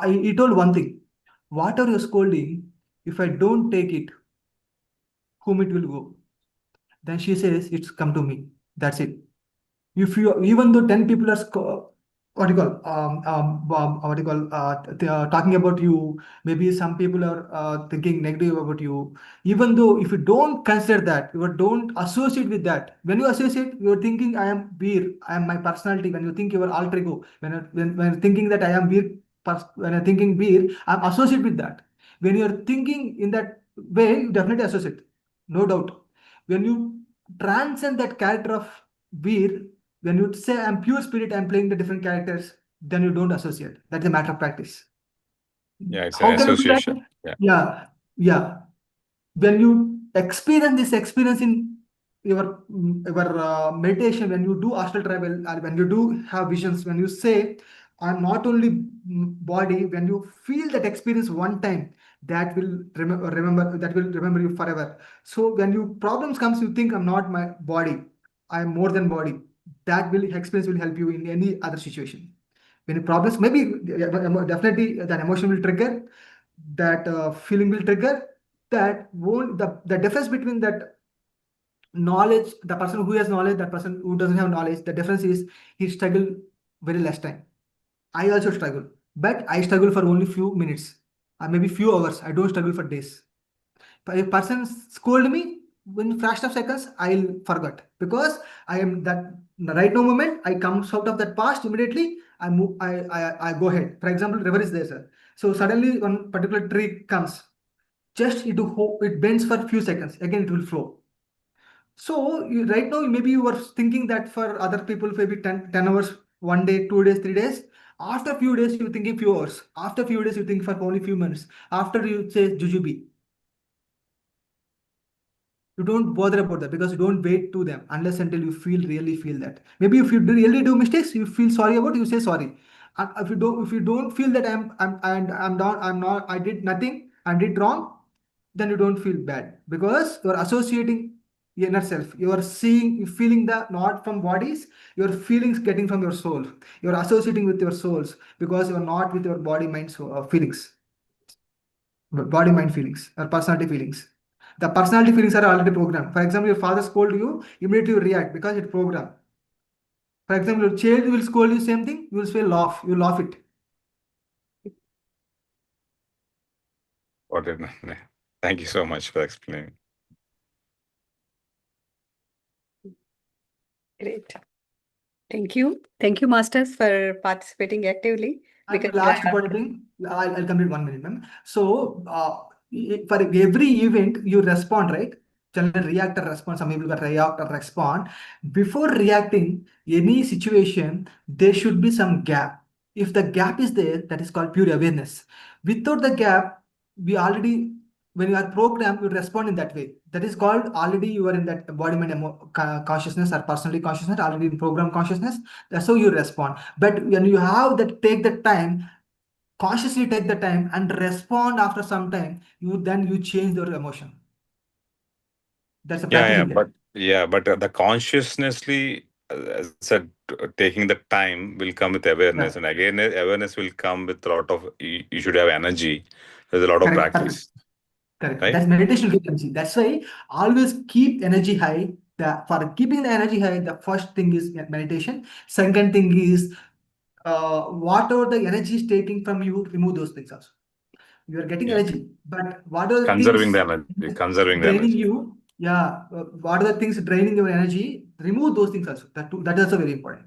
he told one thing: whatever you're scolding, if I don't take it, whom it will go? Then she says, it's come to me. That's it. If you, even though 10 people are what do you call what do you call they are talking about you, maybe some people are thinking negative about you, even though if you don't consider that, you don't associate with that. When you associate, you're thinking I am Veer, I am my personality. When you think your alter ego, when you're thinking that I am Veer, when you're thinking Veer, I'm associate with that. When you're thinking in that way, you definitely associate, no doubt. When you transcend that character of Veer, when you say I'm pure spirit, I'm playing the different characters, then you don't associate. That's a matter of practice. yeah, it's How an can you do that? association. Yeah. Yeah. When you experience this experience in your meditation, when you do astral travel, or when you do have visions, when you say I'm not only body, when you feel that experience one time, that will remember you forever. So when you problems comes, you think I'm not my body, I'm more than body. That will experience will help you in any other situation. When you problems, maybe definitely that emotion will trigger, that feeling will trigger, that won't the difference between that knowledge, the person who has knowledge, that person who doesn't have knowledge, the difference is he struggle very less time. I also struggle, but I struggle for only few minutes or maybe few hours. I don't struggle for days. If a person scold me in fraction of seconds, I'll forget, because I am that right now moment. I come out of that past immediately. I move. I go ahead. For example, river is there, sir. So suddenly one particular tree comes. Just it bends for few seconds. Again, it will flow. So right now, maybe you were thinking that for other people, maybe 10 hours, 1 day, 2 days, 3 days. After a few days, you're thinking few hours. After a few days, you think for only few minutes. After you say jujube, you don't bother about that because you don't wait to them unless until you really feel that. Maybe if you really do mistakes, you feel sorry about, you say sorry. And if you don't feel that I'm down, I'm not, I did nothing, I did wrong, then you don't feel bad because you're associating inner self. You are seeing, you feeling the not from bodies, your feelings getting from your soul. You're associating with your souls because you're not with your body, mind, feelings, body, mind, feelings, or personality feelings. The personality feelings are already programmed. For example, your father scold you, immediately you react because it's programmed. For example, your child will scold you, same thing, you will say laugh, you laugh it. Got it. Thank you so much for explaining. Great. Thank you. Thank you, masters, for participating actively. And Because last important thing, I'll complete 1 minute, ma'am. So, for every event, you respond, right? General react or respond. Some people got react or respond. Before reacting any situation, there should be some gap. If the gap is there, that is called pure awareness. Without the gap, we already, when you are programmed, you respond in that way. That is called already you are in that embodiment consciousness or personality consciousness, already in program consciousness. That's how you respond. But when you have that, take the time, consciously take the time and respond after some time, you change your emotion. That's a practical thing. But the consciously, as I said, taking the time will come with awareness, Yeah. and again, awareness will come with a lot of. You should have energy. There's a lot of Correct. practice, Correct. right? That's meditation with energy. That's why always keep energy high. For keeping the energy high, the first thing is meditation. Second thing is whatever the energy is taking from you, remove those things also. You are getting Yeah. energy, but what are the Conserving things the energy. Conserving the draining energy. you? Yeah, what are the things draining your energy? Remove those things also. That is also very important.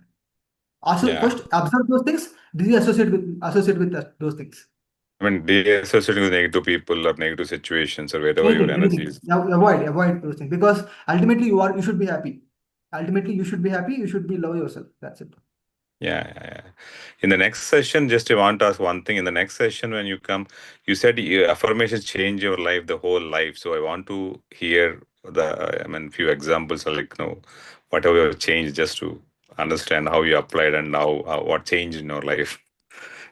Also, Yeah. first observe those things. Associate with those things. I mean, de-associating with negative people or negative situations or wherever your energy Anything. is. Now, avoid those things because ultimately you should be happy. Ultimately, you should be happy. You should be love yourself. That's it. Yeah. In the next session, just I want to ask one thing. In the next session, when you come, you said affirmations change your life, the whole life. So I want to hear few examples, like, whatever you have changed, just to understand how you applied and now what changed in your life.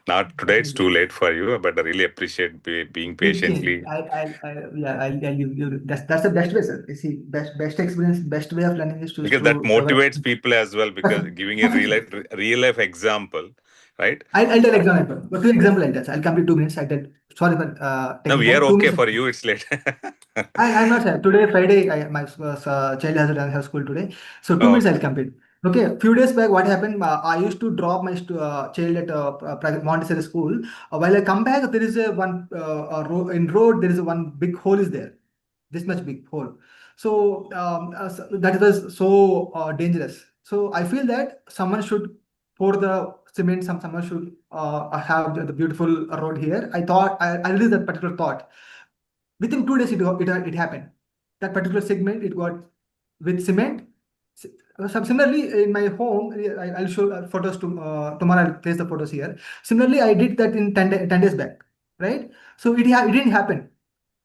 Not today, it's too late for you, but I really appreciate being Big change. patiently. That's the best way, sir. You see, best experience, best way of learning is Because that to motivates people as well, because giving a real life example, right? I'll tell example. But two example I'll tell. I'll complete 2 minutes. I'll tell. Sorry for No, taking we are time. 2 okay. minutes. For you, it's late. I'm not sure. Today, Friday, my child has done her school today. So 2 minutes Okay. I'll complete. Okay, few days back, what happened? I used to drop my child at private Montessori school. While I come back, there is in road. There is one big hole is there, this much big hole. So that was so dangerous. So I feel that someone should pour the cement. Someone should have the beautiful road here. I released that particular thought. Within 2 days, it happened. That particular segment, it got with cement. Similarly, in my home, I'll show photos tomorrow. I'll place the photos here. Similarly, I did that in 10 days back, right? So it didn't happen.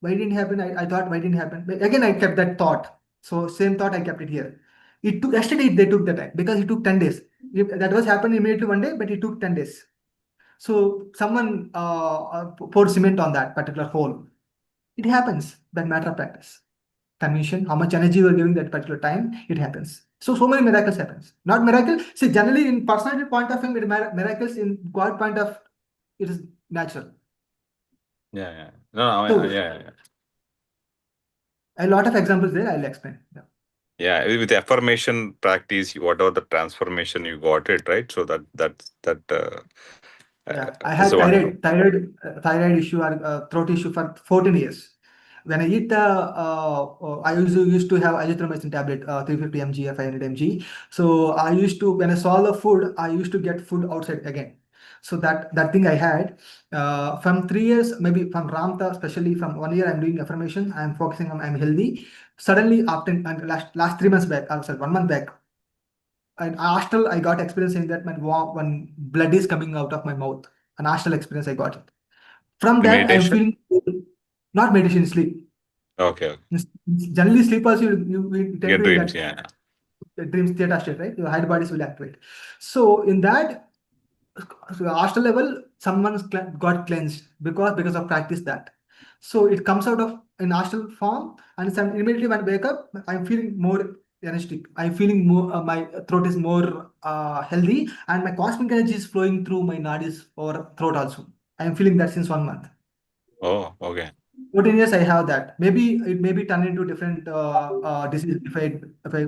Why didn't happen? I thought, why didn't happen? But again, I kept that thought. So same thought, I kept it here. It took yesterday. They took the time because it took 10 days. That was happened immediately 1 day, but it took 10 days. So someone poured cement on that particular hole. It happens by matter of practice. Conviction, how much energy you are giving that particular time, it happens. So many miracles happens. Not miracle. See, generally in personality point of view, miracles in God point of it is natural. Yeah. No, So yeah. a lot of examples there. I'll explain. Yeah, with affirmation practice, whatever the transformation you got it, right? So Yeah, I is had the one. thyroid issue or throat issue for 14 years. When I eat I used to have azithromycin tablet, 350 mg or 500 mg. So I used to, when I saw the food, I used to get food outside again. So that thing I had from 3 years, maybe from Ramtha, especially from 1 year, I'm doing affirmation. I'm focusing on I'm healthy. Suddenly, after last 3 months back, sorry, 1 month back, in hostel, I got experience in that when blood is coming out of my mouth. An hostel experience I got it. From that, I'm Meditation? feeling not meditation, sleep. Okay. Generally, sleep also you tend Your to in dreams, that yeah. dreams theta state, right? Your higher bodies will activate. So in that hostel level, someone got cleansed because of practice that. So it comes out of an hostel form, and immediately when I wake up, I'm feeling more energetic. I'm feeling more. My throat is more healthy, and my cosmic energy is flowing through my nadis or throat also. I'm feeling that since 1 month. Oh, okay. 14 years I have that. Maybe it may be turned into different disease if I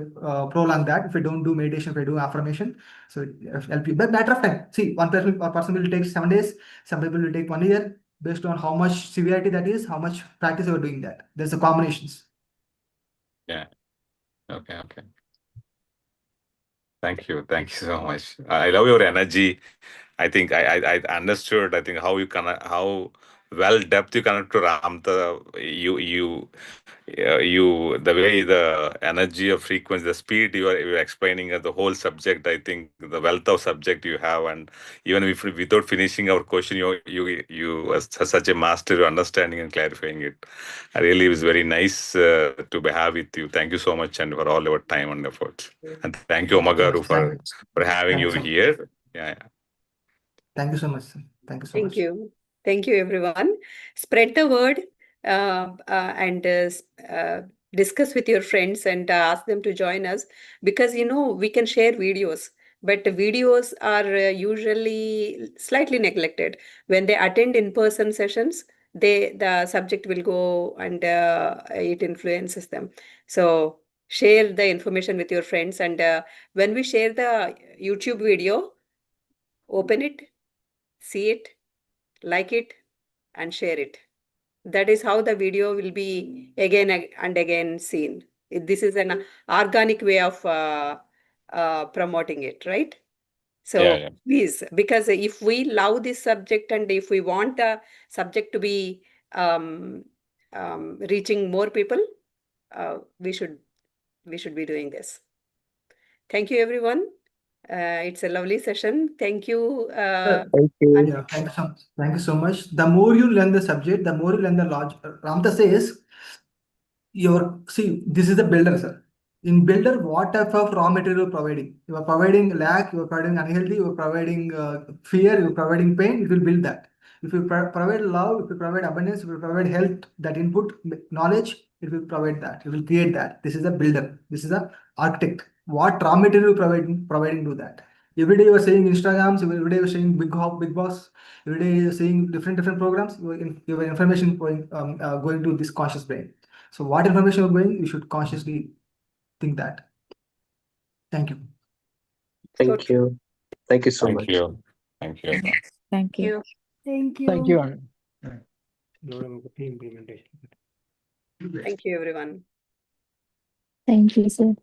prolong that. If I don't do meditation, if I do affirmation, so it help you. But matter of time, see, one person will take 7 days. Some people will take 1 year, based on how much severity that is, how much practice you are doing that. There's the combinations. Yeah. Okay. Thank you so much. I love your energy. I think I understood. I think how you connect, how well depth you connect to Ramtha. You the way the energy of frequency, the speed you're explaining the whole subject. I think the wealth of subject you have, and even if without finishing our question, you are such a master of understanding and clarifying it. I really, it was very nice to have with you. Thank you so much, and for all your time and efforts. And thank you, Omagaru, for having you here. Yeah. Thank you so much, sir. Thank you so much. Thank you, everyone. Spread the word and discuss with your friends and ask them to join us, because we can share videos, but the videos are usually slightly neglected. When they attend in-person sessions, the subject will go and it influences them. So share the information with your friends, and when we share the YouTube video, open it, see it, like it, and share it. That is how the video will be again and again seen. This is an organic way of promoting it, right? So Yeah. please, because if we love this subject and if we want the subject to be reaching more people, we should be doing this. Thank you, everyone. It's a lovely session. Thank you. Thank you. Yeah, thank you so much. The more you learn the subject, the more you learn the logic. Ramtha says, this is the builder, sir. In builder, what type of raw material you're providing? You are providing lack, you are providing unhealthy, you are providing fear, you are providing pain, it will build that. If you provide love, if you provide abundance, if you provide health, that input, knowledge, it will provide that. It will create that. This is a builder. This is a architect. What raw material you providing do that. Every day you are saying Instagrams, every day you are saying Big Boss, every day you are saying different programs, your information going to this conscious brain. So what information you're going, you should consciously think that. Thank you. Thank you. Thank you so Thank much. you. Thank you. Thank you. Thank you. Thank you. Thank you, everyone. Thank you, sir.